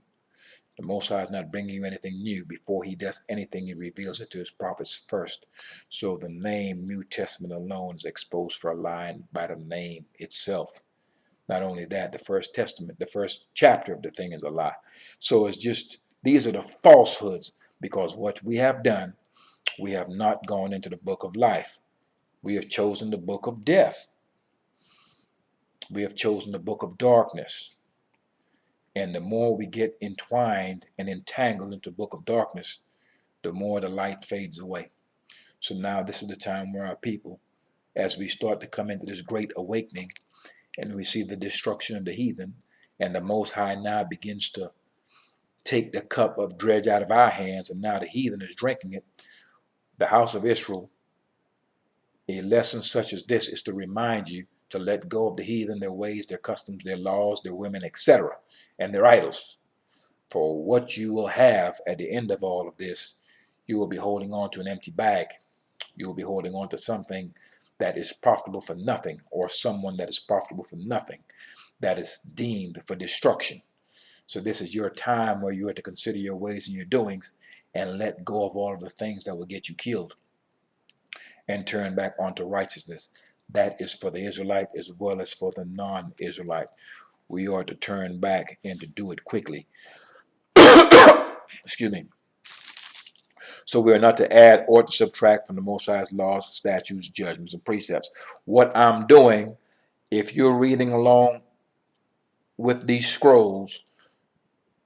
The Most High is not bringing you anything new. Before He does anything, He reveals it to His prophets first. So the name New Testament alone is exposed for a lie by the name itself. Not only that, the first testament, the first chapter of the thing is a lie. So it's just, these are the falsehoods, because what we have done, we have not gone into the book of life. We have chosen the book of death. We have chosen the book of darkness. And the more we get entwined and entangled into the book of darkness, the more the light fades away. So now this is the time where our people, as we start to come into this great awakening, and we see the destruction of the heathen, and the Most High now begins to take the cup of dredge out of our hands, and now the heathen is drinking it. The house of Israel, a lesson such as this is to remind you to let go of the heathen, their ways, their customs, their laws, their women, etc., and their idols. For what you will have at the end of all of this, you will be holding on to an empty bag. You will be holding on to something that is profitable for nothing, or someone that is profitable for nothing, that is deemed for destruction. So this is your time where you have to consider your ways and your doings and let go of all of the things that will get you killed and turn back onto righteousness. That is for the Israelite as well as for the non-Israelite. We are to turn back and to do it quickly. Excuse me. So we are not to add or to subtract from the Most High's laws, statutes, judgments, and precepts. What I'm doing, if you're reading along with these scrolls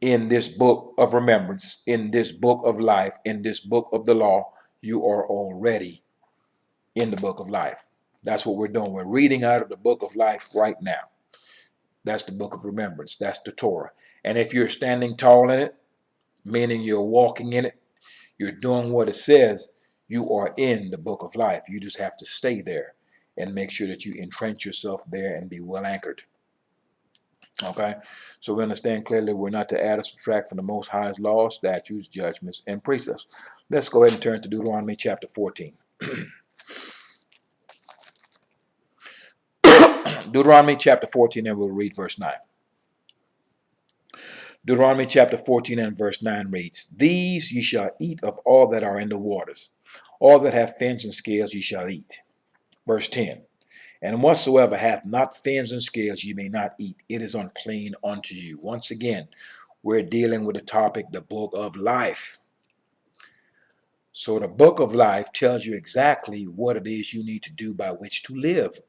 in this book of remembrance, in this book of life, in this book of the law, you are already in the book of life. That's what we're doing. We're reading out of the book of life right now. That's the book of remembrance. That's the Torah. And if you're standing tall in it, meaning you're walking in it, you're doing what it says, you are in the book of life. You just have to stay there and make sure that you entrench yourself there and be well anchored. Okay, so we understand clearly we're not to add or subtract from the Most High's laws, statutes, judgments, and precepts. Let's go ahead and turn to Deuteronomy chapter 14. Deuteronomy chapter 14, and we'll read verse 9. Deuteronomy chapter 14 and verse 9 reads, These ye shall eat of all that are in the waters. All that have fins and scales ye shall eat. Verse 10, And whatsoever hath not fins and scales ye may not eat. It is unclean unto you. Once again, we're dealing with the topic, the book of life. So the book of life tells you exactly what it is you need to do by which to live,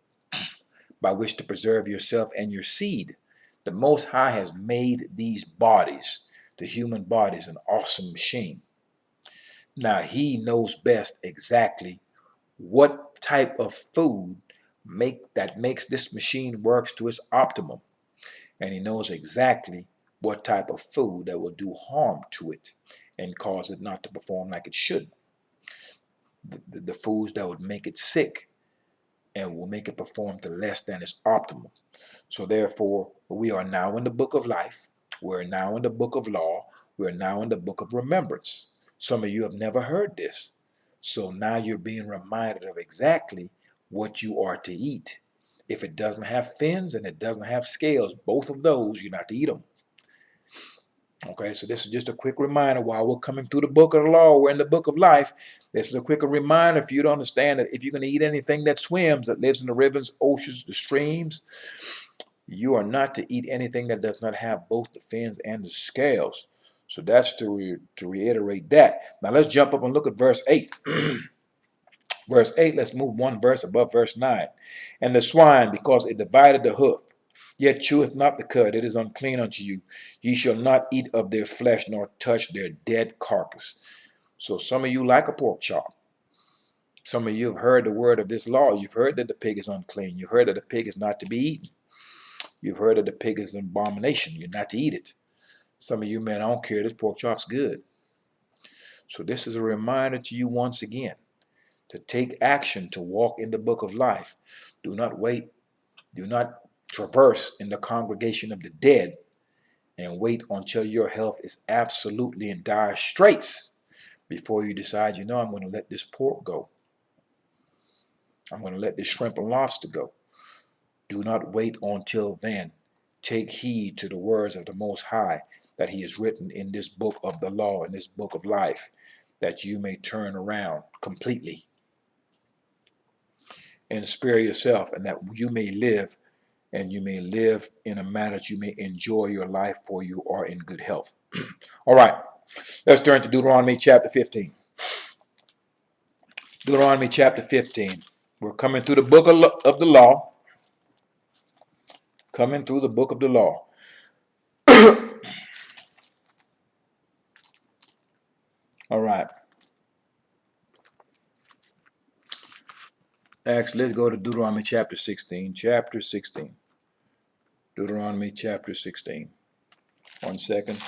by which to preserve yourself and your seed. The Most High has made these bodies, the human body is an awesome machine. Now he knows best exactly what type of food that makes this machine works to its optimum. And he knows exactly what type of food that will do harm to it and cause it not to perform like it should. The foods that would make it sick and will make it perform to less than its optimal. So therefore, we are now in the book of life. We're now in the book of law. We're now in the book of remembrance. Some of you have never heard this. So now you're being reminded of exactly what you are to eat. If it doesn't have fins and it doesn't have scales, both of those, you're not to eat them. Okay, so this is just a quick reminder while we're coming through the book of the law, we're in the book of life. This is a quick reminder for you to understand that if you're going to eat anything that swims, that lives in the rivers, oceans, the streams, you are not to eat anything that does not have both the fins and the scales. So that's to reiterate that. Now let's jump up and look at verse 8. Verse 8, let's move one verse above verse 9. And the swine, because it divided the hoof, yet cheweth not the cud, it is unclean unto you. Ye shall not eat of their flesh, nor touch their dead carcass. So some of you like a pork chop. Some of you have heard the word of this law. You've heard that the pig is unclean. You've heard that the pig is not to be eaten. You've heard that the pig is an abomination. You're not to eat it. Some of you, man, I don't care. This pork chop's good. So this is a reminder to you once again to take action, to walk in the book of life. Do not wait. Do not traverse in the congregation of the dead and wait until your health is absolutely in dire straits before you decide, I'm going to let this pork go. I'm going to let this shrimp and lobster go. Do not wait until then. Take heed to the words of the Most High that he has written in this book of the law, in this book of life, that you may turn around completely and spare yourself, and that you may live, and you may live in a manner that you may enjoy your life, for you are in good health. All right, let's turn to Deuteronomy chapter 15. Deuteronomy chapter 15. We're coming through the book of the law. Coming through the book of the law. All right. Actually, let's go to Deuteronomy chapter 16. Chapter 16. Deuteronomy chapter 16. 1 second.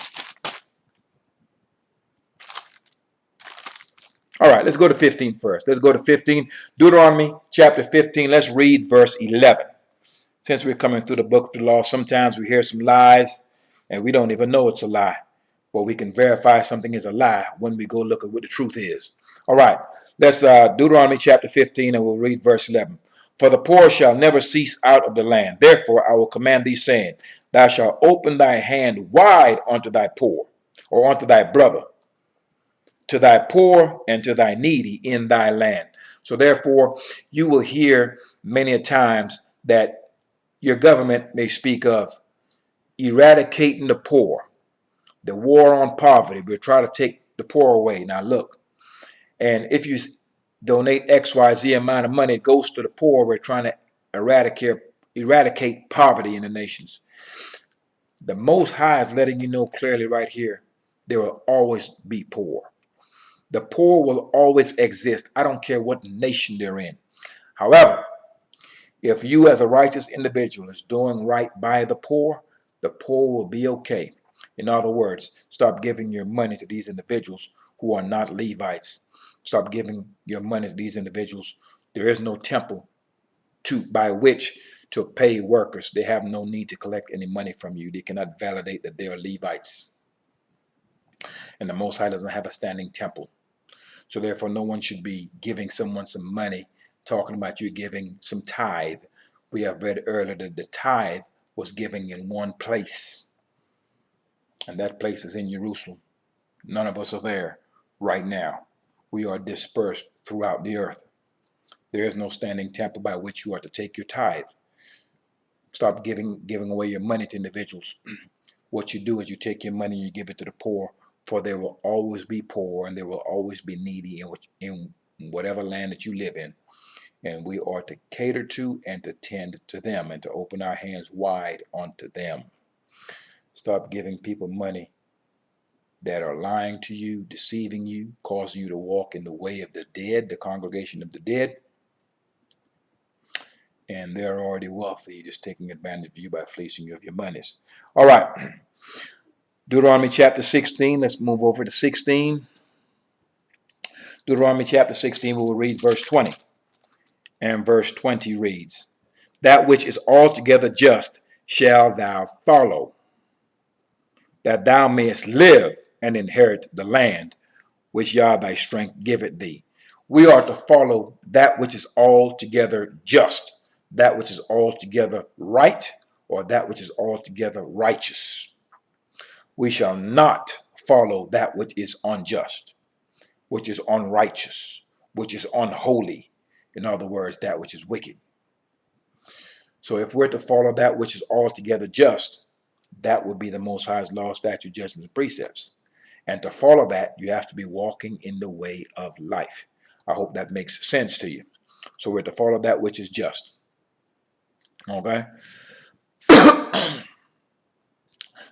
All right, let's go to 15 first. Let's go to 15. Deuteronomy chapter 15. Let's read verse 11. Since we're coming through the book of the law, sometimes we hear some lies and we don't even know it's a lie. But we can verify something is a lie when we go look at what the truth is. All right, let's Deuteronomy chapter 15, and we'll read verse 11. For the poor shall never cease out of the land. Therefore I will command thee, saying, Thou shalt open thy hand wide unto thy poor, or unto thy brother, to thy poor and to thy needy in thy land. So therefore you will hear many a times that your government may speak of eradicating the poor, the war on poverty. We'll try to take the poor away. Now look, and if you donate XYZ amount of money, it goes to the poor. We're trying to eradicate poverty in the nations. The Most High is letting you know clearly right here, there will always be poor. The poor will always exist. I don't care what nation they're in. However, if you as a righteous individual is doing right by the poor will be okay. In other words, stop giving your money to these individuals who are not Levites. Stop giving your money to these individuals. There is no temple by which to pay workers. They have no need to collect any money from you. They cannot validate that they are Levites. And the Most High doesn't have a standing temple. So therefore, no one should be giving someone some money, talking about you giving some tithe. We have read earlier that the tithe was given in one place. And that place is in Jerusalem. None of us are there right now. We are dispersed throughout the earth. There is no standing temple by which you are to take your tithe. Stop giving away your money to individuals. What you do is you take your money and you give it to the poor, for there will always be poor and there will always be needy in whatever land that you live in. And we are to cater to and to tend to them and to open our hands wide unto them. Stop giving people money that are lying to you, deceiving you, causing you to walk in the way of the dead, the congregation of the dead. And they're already wealthy, just taking advantage of you by fleecing you of your monies. All right. Deuteronomy chapter 16. Let's move over to 16. Deuteronomy chapter 16, we will read verse 20. And verse 20 reads, "That which is altogether just shall thou follow, that thou mayest live and inherit the land which Yah thy strength giveth thee." We are to follow that which is altogether just, that which is altogether right, or that which is altogether righteous. We shall not follow that which is unjust, which is unrighteous, which is unholy. In other words, that which is wicked. So if we're to follow that which is altogether just, that would be the Most High's law, statute, judgments, and precepts. And to follow that, you have to be walking in the way of life. I hope that makes sense to you. So we're to follow that which is just. Okay?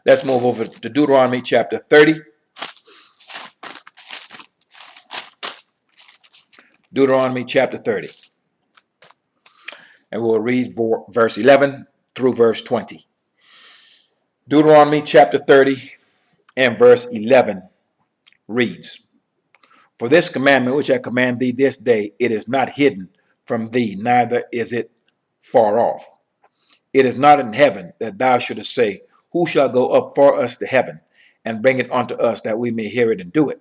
Let's move over to Deuteronomy chapter 30. Deuteronomy chapter 30. And we'll read verse 11 through verse 20. Deuteronomy chapter 30 and verse 11 reads, "For this commandment which I command thee this day, it is not hidden from thee, neither is it far off. It is not in heaven, that thou shouldest say, Who shall go up for us to heaven, and bring it unto us, that we may hear it and do it?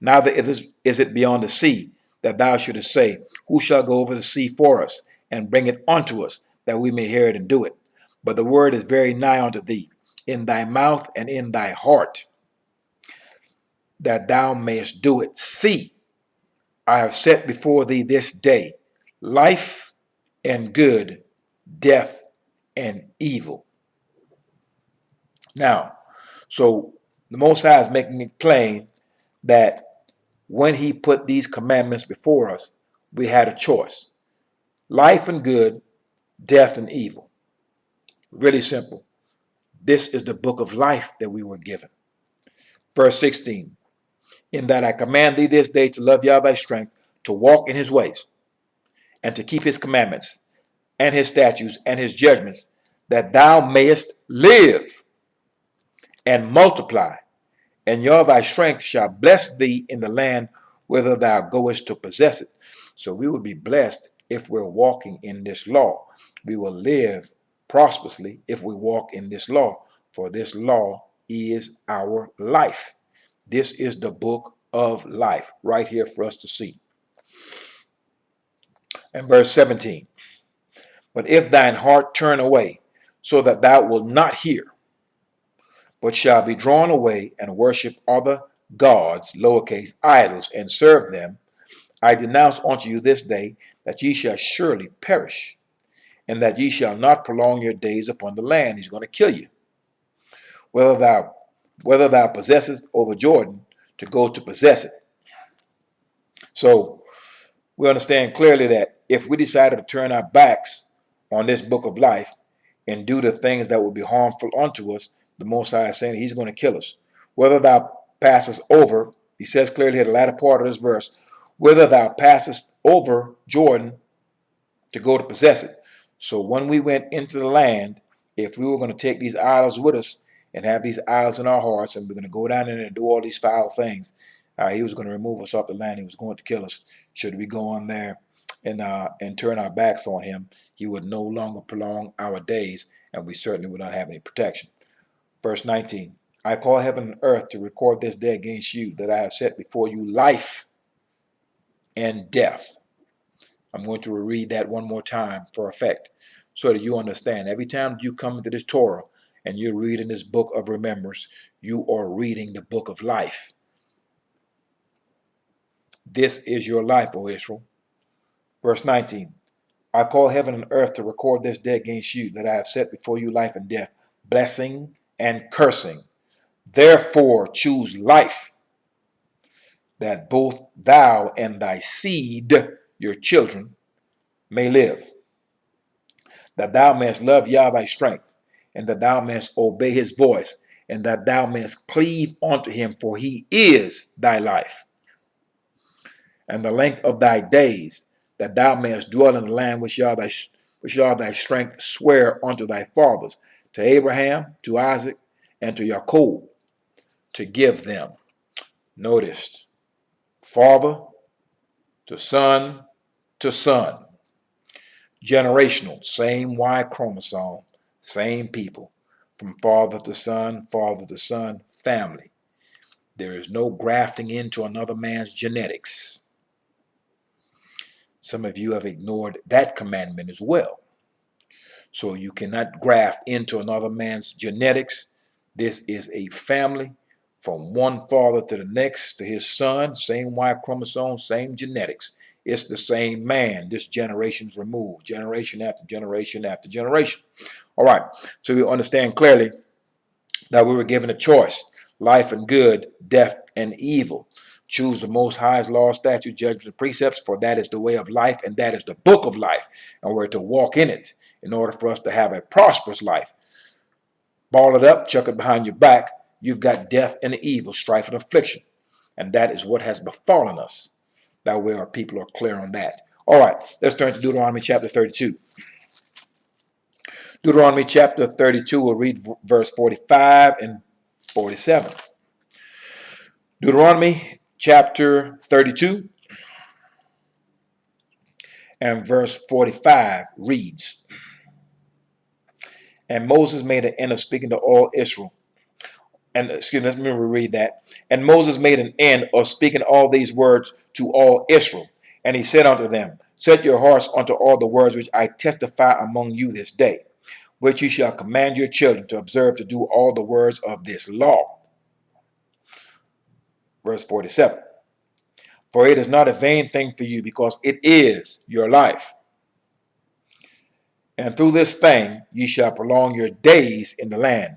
Neither is it beyond the sea, that thou shouldest say, Who shall go over the sea for us, and bring it unto us, that we may hear it and do it? But the word is very nigh unto thee, in thy mouth and in thy heart, that thou mayest do it. See, I have set before thee this day life and good, death and evil." Now, so the Most High is making it plain that when he put these commandments before us, we had a choice. Life and good, death and evil. Really simple. This is the book of life that we were given. Verse 16, "In that I command thee this day to love Yah thy strength, to walk in his ways, and to keep his commandments, and his statutes, and his judgments, that thou mayest live and multiply, and Yah thy strength shall bless thee in the land whither thou goest to possess it." So we will be blessed if we're walking in this law. We will live prosperously if we walk in this law, for this law is our life. This is the book of life right here for us to see. And verse 17, "But if thine heart turn away, so that thou wilt not hear, but shall be drawn away and worship other gods, lowercase idols, and serve them, I denounce unto you this day that ye shall surely perish, and that ye shall not prolong your days upon the land." He's going to kill you. Whether thou possessest over Jordan to go to possess it. So we understand clearly that if we decided to turn our backs on this book of life and do the things that would be harmful unto us, the Most High is saying he's going to kill us. Whether thou passest over, he says clearly at the latter part of this verse, whether thou passest over Jordan to go to possess it. So when we went into the land, if we were going to take these idols with us and have these idols in our hearts, and we're going to go down there and do all these foul things, he was going to remove us off the land. He was going to kill us. Should we go on there and turn our backs on him, he would no longer prolong our days, and we certainly would not have any protection. Verse 19, "I call heaven and earth to record this day against you, that I have set before you life and death." I'm going to read that one more time for effect, so that you understand. Every time you come into this Torah and you're reading this book of remembrance, you are reading the book of life. This is your life, O Israel. Verse 19. I call heaven and earth to record this day against you, that I have set before you life and death, blessing and cursing. Therefore choose life, that both thou and thy seed, your children, may live, that thou mayest love Yah thy strength, and that thou mayest obey his voice, and that thou mayest cleave unto him, for he is thy life, and the length of thy days, that thou mayest dwell in the land which Yah thy strength swear unto thy fathers, to Abraham, to Isaac, and to Jacob, to give them. Notice, father to son to son. Generational, same Y chromosome, same people. From father to son, family. There is no grafting into another man's genetics. Some of you have ignored that commandment as well. So you cannot graft into another man's genetics. This is a family from one father to the next, to his son, same Y chromosome, same genetics. It's the same man. This generation's removed, generation after generation after generation. All right, so we understand clearly that we were given a choice, life and good, death and evil. Choose the Most High's law, statutes, judgments, and precepts, for that is the way of life, and that is the book of life, and we're to walk in it in order for us to have a prosperous life. Ball it up, chuck it behind your back, you've got death and evil, strife and affliction, and that is what has befallen us. That way our people are clear on that. All right, let's turn to Deuteronomy chapter 32. Deuteronomy chapter 32, we'll read verse 45 and 47. Deuteronomy chapter 32 and verse 45 reads, and Moses made an end of speaking to all Israel. And let me reread that. And Moses made an end of speaking all these words to all Israel. And he said unto them, set your hearts unto all the words which I testify among you this day, which you shall command your children to observe to do all the words of this law. Verse 47. For it is not a vain thing for you, because it is your life. And through this thing ye shall prolong your days in the land,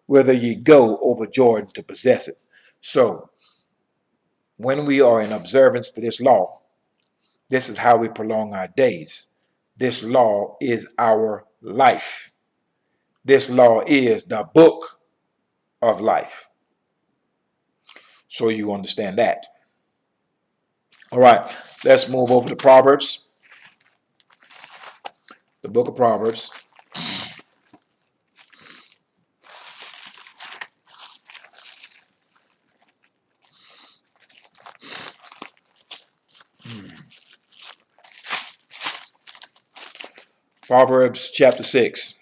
whither ye go over Jordan to possess it. So, when we are in observance to this law, this is how we prolong our days. This law is our life. This law is the book of life. So you understand that. All right, let's move over to Proverbs. The book of Proverbs. Proverbs chapter 6.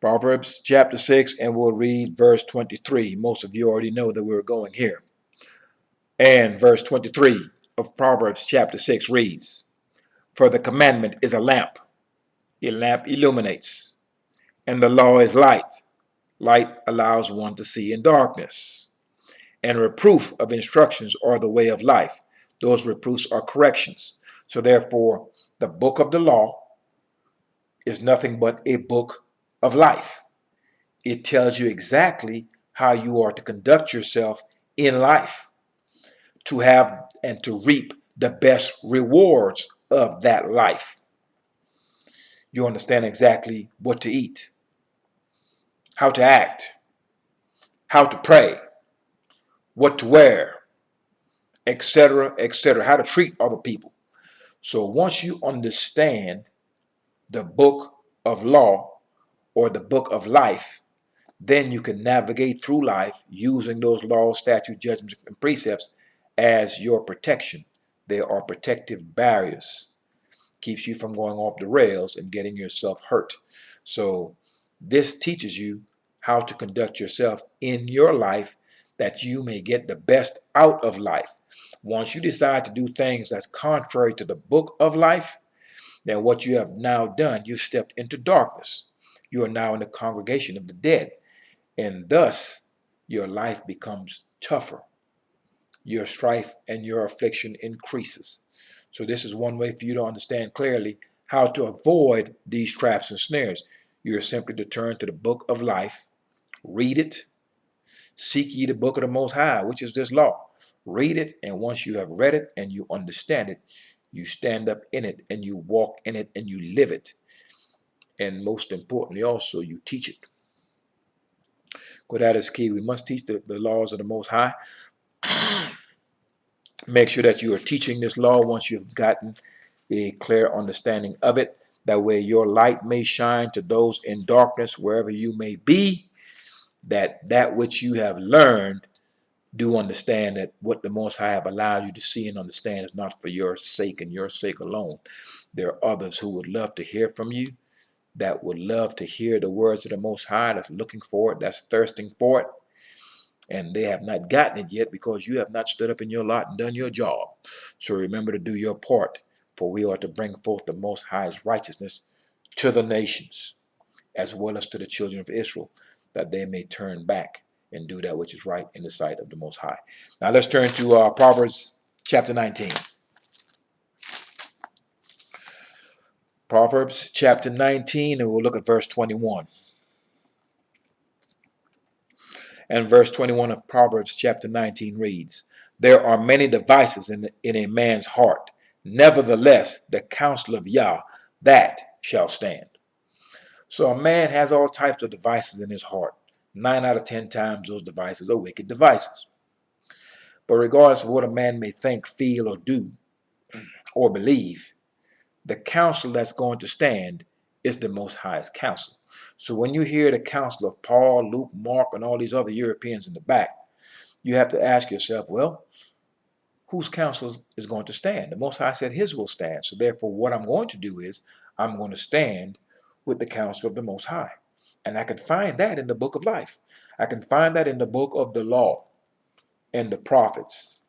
Proverbs chapter 6, and we'll read verse 23. Most of you already know that we're going here. And verse 23 of Proverbs chapter 6 reads, for the commandment is a lamp. A lamp illuminates. And the law is light. Light allows one to see in darkness. And reproof of instructions are the way of life. Those reproofs are corrections. So therefore, the book of the law is nothing but a book of life. It tells you exactly how you are to conduct yourself in life, to have and to reap the best rewards of that life. You understand exactly what to eat, how to act, how to pray, what to wear, etc., etc., how to treat other people. So once you understand the book of law or the book of life, then you can navigate through life using those laws, statutes, judgments, and precepts as your protection. They are protective barriers. Keeps you from going off the rails and getting yourself hurt. So this teaches you how to conduct yourself in your life, that you may get the best out of life. Once you decide to do things that's contrary to the book of life, then what you have now done, you've stepped into darkness. you are now in the congregation of the dead, and thus your life becomes tougher. Your strife and your affliction increases. So this is one way for you to understand clearly how to avoid these traps and snares. You're simply to turn to the book of life, read it, seek ye the book of the Most High, which is this law. Read it, and once you have read it and you understand it, you stand up in it and you walk in it and you live it. And most importantly also, you teach it. Because that is key. We must teach the laws of the Most High. Make sure that you are teaching this law once you've gotten a clear understanding of it. That way your light may shine to those in darkness wherever you may be. That which you have learned, do understand that what the Most High have allowed you to see and understand is not for your sake and your sake alone. There are others who would love to hear from you, that would love to hear the words of the Most High, that's looking for it, that's thirsting for it. And they have not gotten it yet because you have not stood up in your lot and done your job. So remember to do your part, for we are to bring forth the Most High's righteousness to the nations, as well as to the children of Israel, that they may turn back and do that which is right in the sight of the Most High. Now let's turn to Proverbs chapter 19. Proverbs chapter 19, and we'll look at verse 21. And verse 21 of Proverbs chapter 19 reads, "There are many devices in a man's heart. Nevertheless, the counsel of Yah, that shall stand." So a man has all types of devices in his heart. 9 out of 10 times those devices are wicked devices. But regardless of what a man may think, feel, or do, or believe, the counsel that's going to stand is the Most High's counsel. So when you hear the counsel of Paul, Luke, Mark, and all these other Europeans in the back, you have to ask yourself, well, whose counsel is going to stand? The Most High said his will stand. So therefore, what I'm going to do is I'm going to stand with the counsel of the Most High. And I can find that in the book of life. I can find that in the book of the law and the prophets.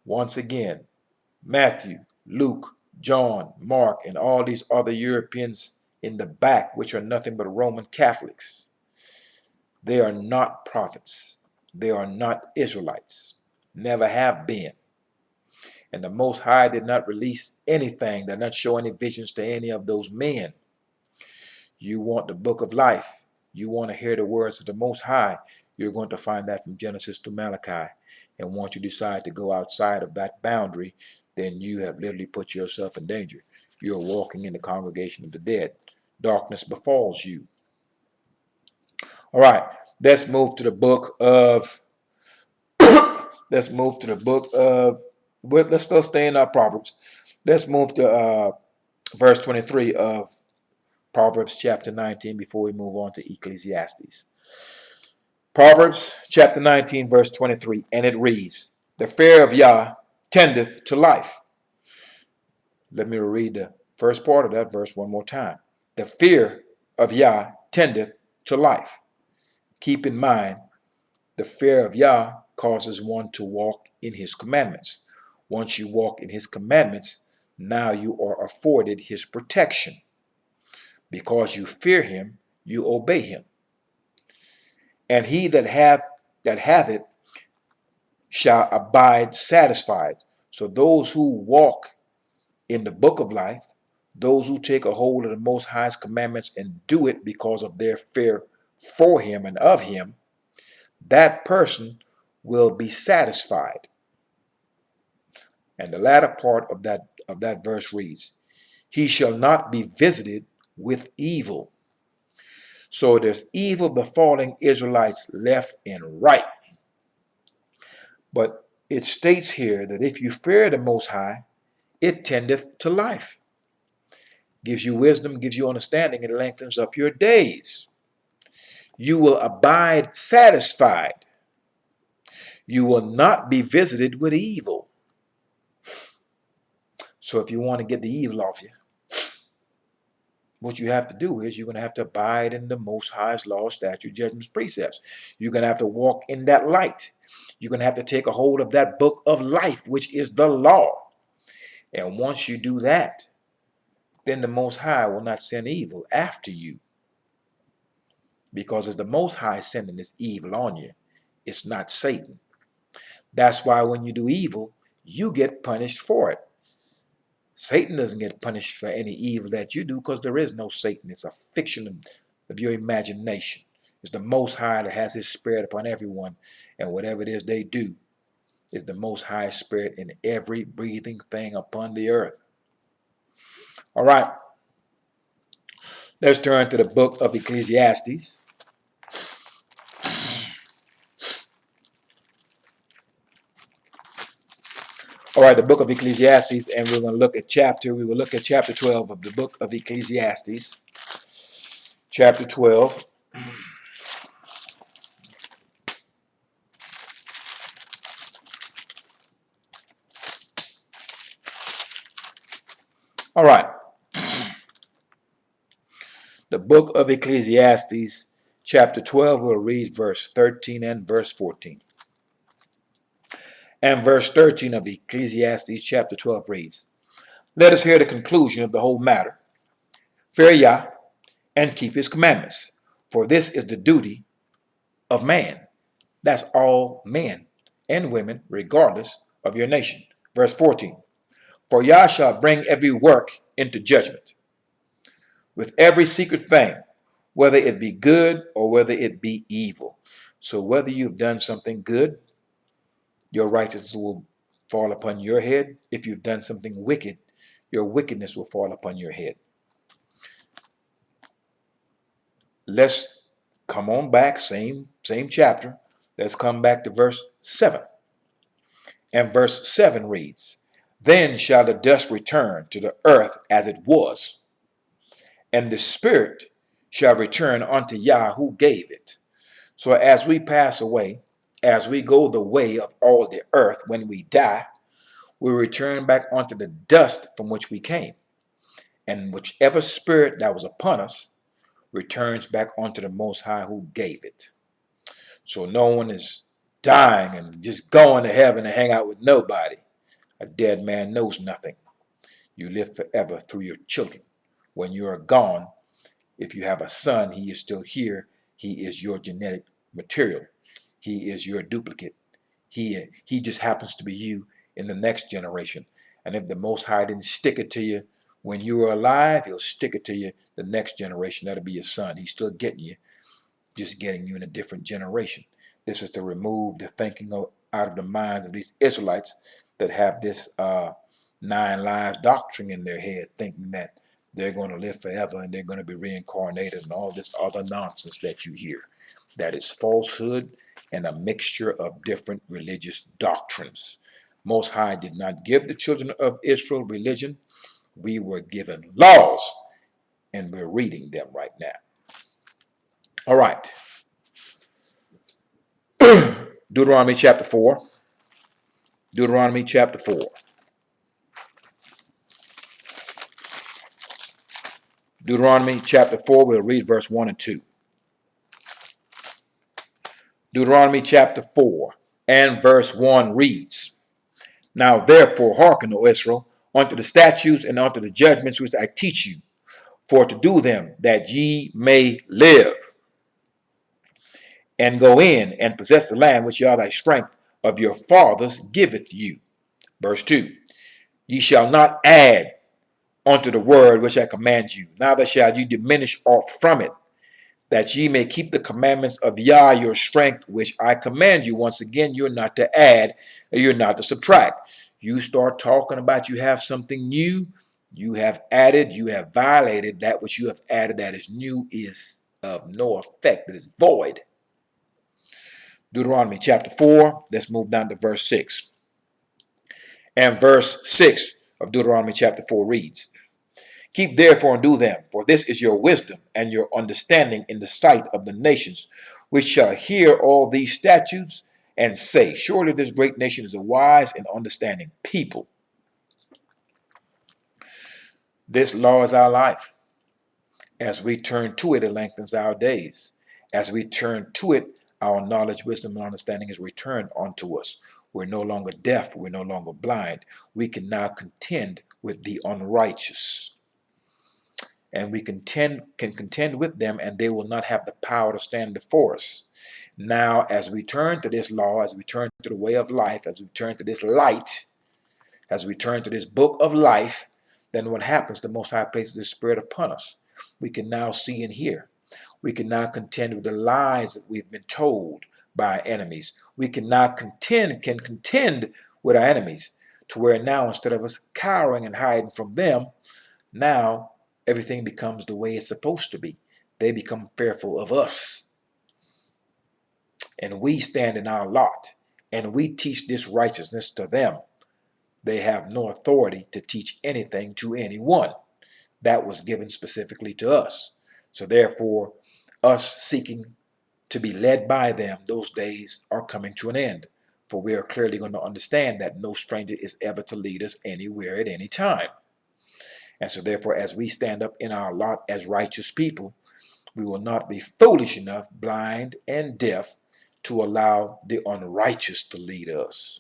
Once again, Matthew, Luke, John, Mark, and all these other Europeans in the back, which are nothing but Roman Catholics. They are not prophets. They are not Israelites. Never have been. And the Most High did not release anything, did not show any visions to any of those men. You want the book of life. You want to hear the words of the Most High. You're going to find that from Genesis to Malachi. And once you decide to go outside of that boundary, then you have literally put yourself in danger. You're walking in the congregation of the dead. Darkness befalls you. All right, let's move to the book of, let's still stay in our Proverbs. Let's move to verse 23 of Proverbs chapter 19 before we move on to Ecclesiastes. Proverbs chapter 19 verse 23, and it reads, "The fear of Yah tendeth to life." Let me read the first part of that verse one more time. The fear of Yah tendeth to life. Keep in mind, the fear of Yah causes one to walk in his commandments. Once you walk in his commandments, now you are afforded his protection. Because you fear him, you obey him. And he that hath it shall abide satisfied. So those who walk in the book of life, those who take a hold of the Most High's commandments and do it because of their fear for him and of him, that person will be satisfied. And the latter part of that verse reads, "He shall not be visited with evil." So there's evil befalling Israelites left and right. But it states here that if you fear the Most High, it tendeth to life. Gives you wisdom, gives you understanding, and lengthens up your days. You will abide satisfied. You will not be visited with evil. So if you want to get the evil off you, what you have to do is you're going to have to abide in the Most High's law, statutes, judgments, precepts. You're going to have to walk in that light. You're going to have to take a hold of that book of life, which is the law. And once you do that, then the Most High will not send evil after you. because it's the Most High sending this evil on you. It's not Satan. That's why when you do evil, you get punished for it. Satan doesn't get punished for any evil that you do because there is no Satan. It's a fiction of your imagination. It's the Most High that has his spirit upon everyone, and whatever it is they do is the Most High spirit in every breathing thing upon the earth. All right, let's turn to the book of Ecclesiastes. All right, the book of Ecclesiastes, and we're going to look at we will look at chapter 12 of the book of Ecclesiastes. Chapter 12. All right. The book of Ecclesiastes, chapter 12, we'll read verse 13 and verse 14. And verse 13 of Ecclesiastes, chapter 12 reads, "Let us hear the conclusion of the whole matter. Fear Yah, and keep his commandments, for this is the duty of man." That's all men and women, regardless of your nation. Verse 14, "For Yah shall bring every work into judgment, with every secret thing, whether it be good or whether it be evil." So whether you've done something good, your righteousness will fall upon your head. If you've done something wicked, your wickedness will fall upon your head. Let's come on back, same chapter. Let's come back to verse 7. And verse 7 reads, "Then shall the dust return to the earth as it was, and the spirit shall return unto Yah who gave it." So as we pass away, as we go the way of all the earth, when we die, we return back onto the dust from which we came. And whichever spirit that was upon us returns back onto the Most High who gave it. So no one is dying and just going to heaven to hang out with nobody. A dead man knows nothing. You live forever through your children. When you are gone, if you have a son, he is still here. He is your genetic material. He is your duplicate. He just happens to be you in the next generation. And if the Most High didn't stick it to you when you were alive, he'll stick it to you the next generation. That'll be your son. He's still getting you, just getting you in a different generation. This is to remove the thinking out of the minds of these Israelites that have this 9 lives doctrine in their head, thinking that they're going to live forever and they're going to be reincarnated and all this other nonsense that you hear. That is falsehood and a mixture of different religious doctrines. Most High did not give the children of Israel religion. We were given laws, and we're reading them right now. All right. Deuteronomy chapter 4. Deuteronomy chapter 4. Deuteronomy chapter 4, we'll read verse 1 and 2. Deuteronomy chapter 4 and verse 1 reads, "Now therefore hearken, O Israel, unto the statutes and unto the judgments which I teach you, for to do them, that ye may live, and go in and possess the land which Yah thy strength of your fathers giveth you." Verse 2, "Ye shall not add unto the word which I command you, neither shall you diminish aught from it, that ye may keep the commandments of Yah your strength, which I command you." Once again, you're not to add, you're not to subtract. You start talking about you have something new, you have added, you have violated. That which you have added that is new is of no effect, it is void. Deuteronomy chapter 4, let's move down to verse 6. And verse 6 of Deuteronomy chapter 4 reads, "Keep therefore and do them, for this is your wisdom and your understanding in the sight of the nations, which shall hear all these statutes and say, Surely this great nation is a wise and understanding people." This law is our life. As we turn to it, it lengthens our days. As we turn to it, our knowledge, wisdom, and understanding is returned unto us. We're no longer deaf. We're no longer blind. We can now contend with the unrighteous. and we can contend with them, and they will not have the power to stand before us. Now, as we turn to this law, as we turn to the way of life, as we turn to this light, as we turn to this book of life, then what happens? The Most High places His Spirit upon us. We can now see and hear. We can now contend with the lies that we've been told by our enemies. We can now contend with our enemies, to where now, instead of us cowering and hiding from them, now everything becomes the way it's supposed to be. They become fearful of us. And we stand in our lot, and we teach this righteousness to them. They have no authority to teach anything to anyone. That was given specifically to us. So therefore, us seeking to be led by them, those days are coming to an end. For we are clearly going to understand that no stranger is ever to lead us anywhere at any time. And so therefore, as we stand up in our lot as righteous people, we will not be foolish enough, blind and deaf, to allow the unrighteous to lead us.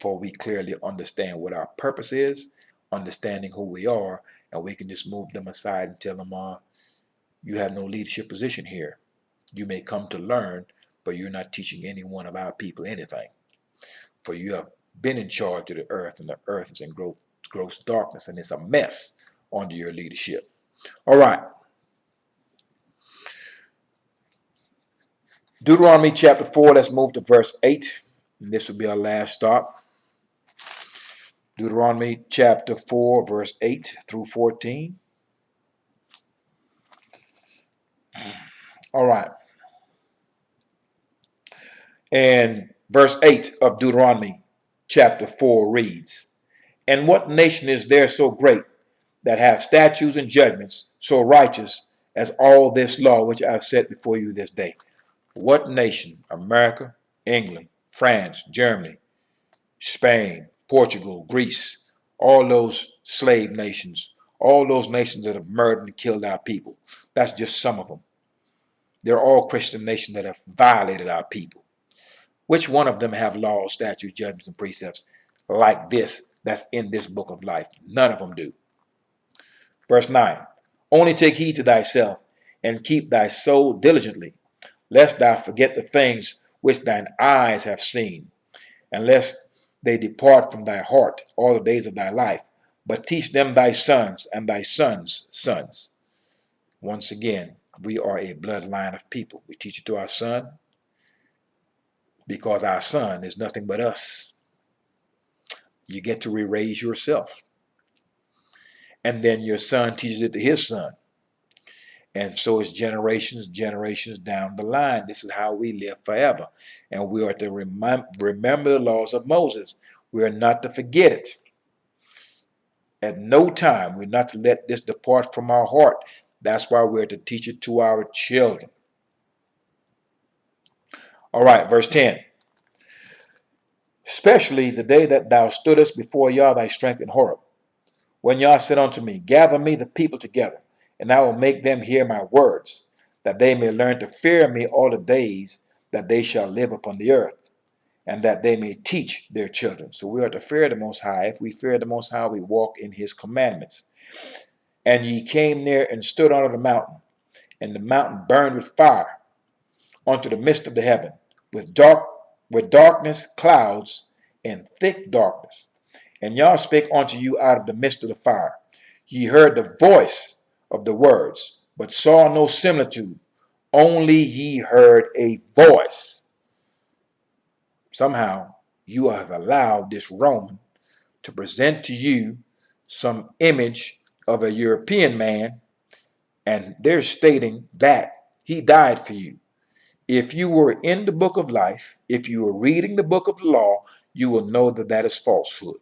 For we clearly understand what our purpose is, understanding who we are, and we can just move them aside and tell them, you have no leadership position here. You may come to learn, but you're not teaching any one of our people anything. For you have been in charge of the earth, and the earth is in gross darkness, and it's a mess under your leadership. All right. Deuteronomy chapter 4, let's move to verse 8. And this will be our last stop. Deuteronomy chapter 4, verse 8 through 14. All right. And verse 8 of Deuteronomy chapter 4 reads, "And what nation is there so great that have statutes and judgments so righteous as all this law which I have set before you this day?" What nation? America, England, France, Germany, Spain, Portugal, Greece, all those slave nations, all those nations that have murdered and killed our people. That's just some of them. They're all Christian nations that have violated our people. Which one of them have laws, statutes, judgments, and precepts like this that's in this book of life? None of them do. Verse 9, "Only take heed to thyself, and keep thy soul diligently, lest thou forget the things which thine eyes have seen, and lest they depart from thy heart all the days of thy life. But teach them thy sons and thy sons' sons." Once again, we are a bloodline of people. We teach it to our son because our son is nothing but us. You get to re-raise yourself. And then your son teaches it to his son. And so it's generations down the line. This is how we live forever. And we are to remember the laws of Moses. We are not to forget it. At no time, we're not to let this depart from our heart. That's why we're to teach it to our children. All right, verse 10. "Especially the day that thou stoodest before Yah thy strength in Horeb, when Yah said unto me, Gather me the people together, and I will make them hear my words, that they may learn to fear me all the days that they shall live upon the earth, and that they may teach their children." So we are to fear the Most High. If we fear the Most High, we walk in His commandments. "And ye came near and stood under the mountain, and the mountain burned with fire unto the midst of the heaven, with darkness, clouds, and thick darkness. And Yah spake unto you out of the midst of the fire. Ye heard the voice of the words, but saw no similitude. Only ye heard a voice." Somehow you have allowed this Roman to present to you some image of a European man, and they're stating that he died for you. If you were in the book of life, if you were reading the book of the law, you will know that that is falsehood.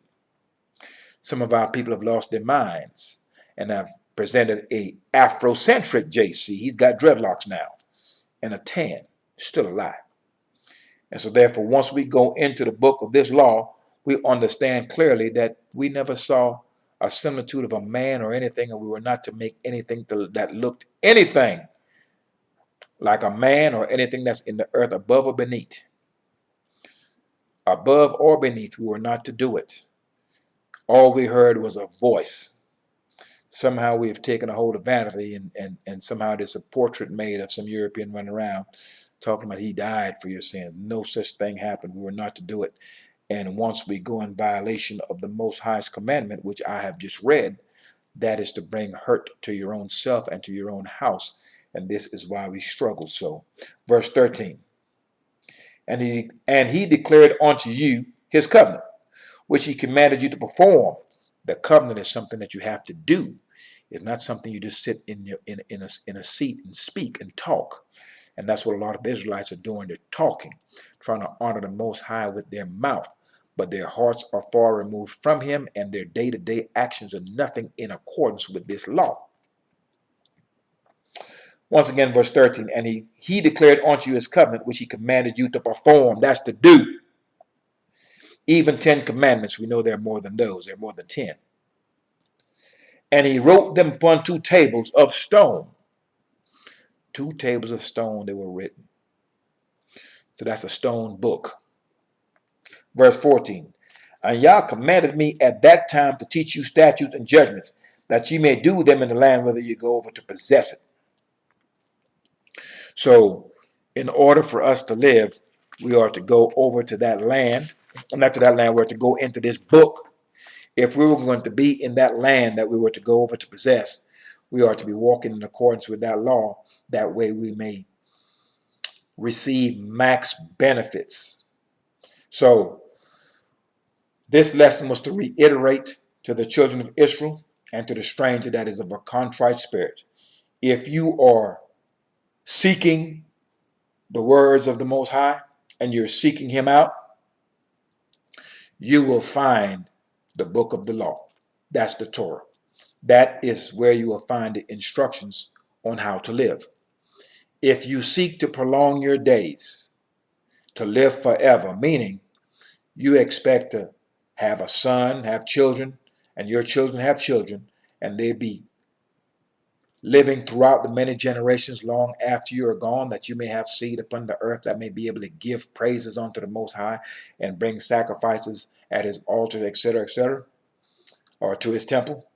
Some of our people have lost their minds and have presented a Afrocentric JC. He's got dreadlocks now and a tan, still alive. And so therefore, once we go into the book of this law, we understand clearly that we never saw a similitude of a man or anything, and we were not to make anything that looked anything like a man or anything that's in the earth above or beneath. Above or beneath, we were not to do it. All we heard was a voice. Somehow we have taken a hold of vanity, and somehow there's a portrait made of some European running around talking about he died for your sins. No such thing happened. We were not to do it. And once we go in violation of the Most High's commandment, which I have just read, that is to bring hurt to your own self and to your own house. And this is why we struggle so. Verse 13. And he declared unto you his covenant, which he commanded you to perform. The covenant is something that you have to do. It's not something you just sit in a seat and speak and talk. And that's what a lot of Israelites are doing. They're talking, trying to honor the Most High with their mouth, but their hearts are far removed from him, and their day-to-day actions are nothing in accordance with this law. Once again, verse 13, and he declared unto you his covenant, which he commanded you to perform. That's to do. Even 10 commandments, we know there are more than those. There are more than 10. And he wrote them upon 2 tables of stone. 2 tables of stone they were written. So that's a stone book. Verse 14. And Yah commanded me at that time to teach you statutes and judgments, that ye may do them in the land whither you go over to possess it. So, in order for us to live, we are to go over to that land. Not to that land, we're to go into this book. If we were going to be in that land that we were to go over to possess, we are to be walking in accordance with that law. That way we may receive max benefits. So, this lesson was to reiterate to the children of Israel and to the stranger that is of a contrite spirit. If you are seeking the words of the Most High and you're seeking him out, you will find the book of the law. That's the Torah. That is where you will find the instructions on how to live. If you seek to prolong your days, to live forever, meaning you expect to have a son, have children, and your children have children, and they be living throughout the many generations long after you are gone, that you may have seed upon the earth that may be able to give praises unto the Most High and bring sacrifices at his altar, etc., or to his temple.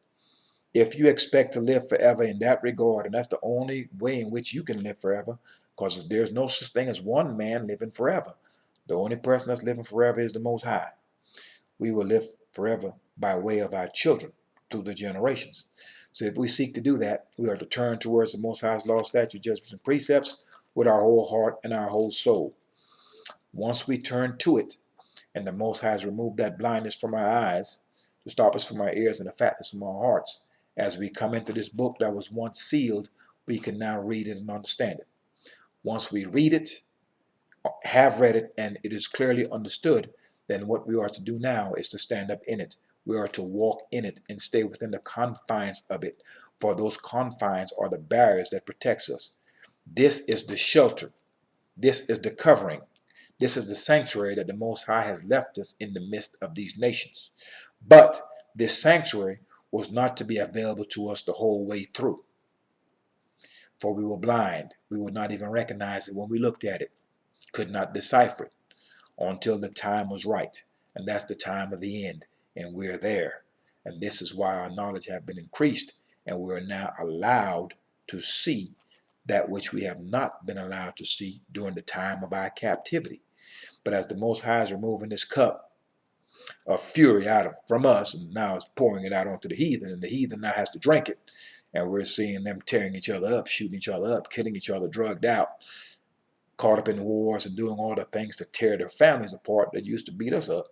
If you expect to live forever in that regard, and that's the only way in which you can live forever, because there's no such thing as one man living forever. The only person that's living forever is the Most High. We will live forever by way of our children through the generations. So if we seek to do that, we are to turn towards the Most High's law, statutes, judgments, and precepts with our whole heart and our whole soul. Once we turn to it, and the Most High has removed that blindness from our eyes, to stop us from our ears and the fatness from our hearts, as we come into this book that was once sealed, we can now read it and understand it. Once we read it, have read it, and it is clearly understood, then what we are to do now is to stand up in it. We are to walk in it and stay within the confines of it, for those confines are the barriers that protects us. This is the shelter. This is the covering. This is the sanctuary that the Most High has left us in the midst of these nations. But this sanctuary was not to be available to us the whole way through, for we were blind. We would not even recognize it when we looked at it, could not decipher it until the time was right. And that's the time of the end, and we're there. And this is why our knowledge have been increased, and we're now allowed to see that which we have not been allowed to see during the time of our captivity. But as the Most High is removing this cup of fury from us, and now it's pouring it out onto the heathen, and the heathen now has to drink it, and we're seeing them tearing each other up, shooting each other up, killing each other, drugged out, caught up in wars, and doing all the things to tear their families apart that used to beat us up.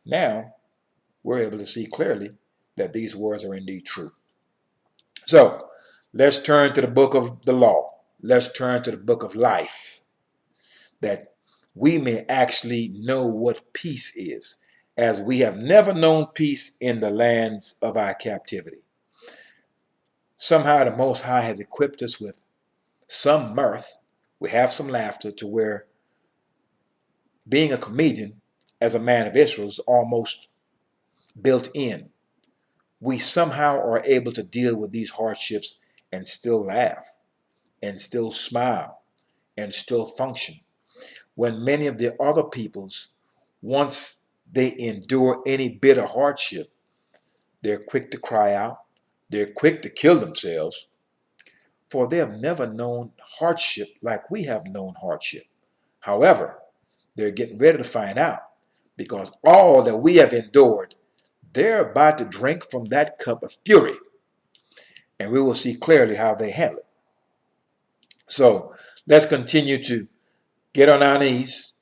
Now we're able to see clearly that these words are indeed true. So let's turn to the book of the law. Let's turn to the book of life, that we may actually know what peace is, as we have never known peace in the lands of our captivity. Somehow the Most High has equipped us with some mirth. We have some laughter, to where being a comedian as a man of Israel is almost built in. We somehow are able to deal with these hardships and still laugh and still smile and still function. When many of the other peoples, once they endure any bit of hardship, they're quick to cry out, They're quick to kill themselves, for they have never known hardship like we have known hardship. However, they're getting ready to find out, because all that we have endured, they're about to drink from that cup of fury, and we will see clearly how they handle it. So let's continue to get on our knees,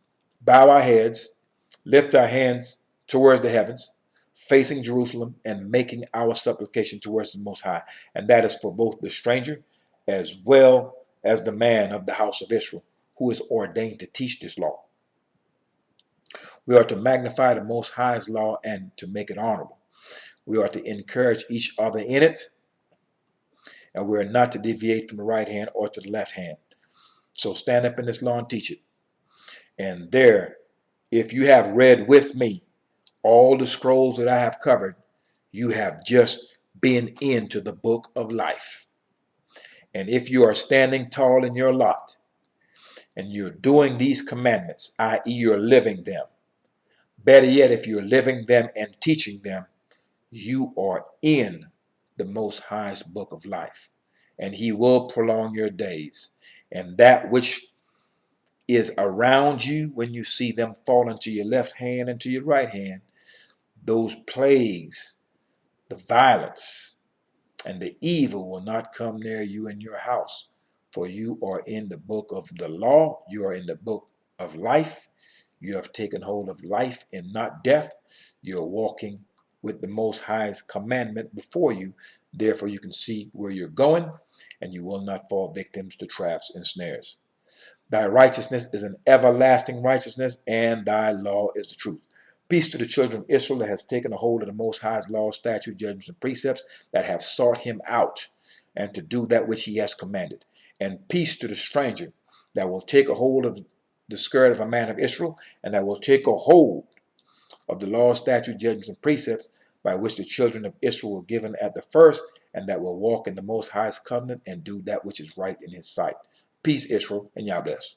bow our heads, lift our hands towards the heavens, facing Jerusalem, and making our supplication towards the Most High. And that is for both the stranger as well as the man of the house of Israel, who is ordained to teach this law. We are to magnify the Most High's law and to make it honorable. We are to encourage each other in it, and we are not to deviate from the right hand or to the left hand. So stand up in this law and teach it. And there, if you have read with me all the scrolls that I have covered, you have just been into the book of life. And if you are standing tall in your lot and you're doing these commandments, i.e., you're living them, better yet, if you're living them and teaching them, you are in the Most High's book of life, and He will prolong your days. And that which is around you when you see them fall into your left hand and to your right hand, those plagues, the violence, and the evil will not come near you and your house. For you are in the book of the law, you are in the book of life. You have taken hold of life and not death. You're walking with the Most High's commandment before you. Therefore, you can see where you're going, and you will not fall victims to traps and snares. Thy righteousness is an everlasting righteousness, and thy law is the truth. Peace to the children of Israel that has taken a hold of the Most High's law, statutes, judgments, and precepts, that have sought him out, and to do that which he has commanded. And peace to the stranger that will take a hold of the skirt of a man of Israel, and that will take a hold of the law, statutes, judgments, and precepts by which the children of Israel were given at the first, and that will walk in the Most High's covenant and do that which is right in his sight. Peace, Israel, and Yah bless.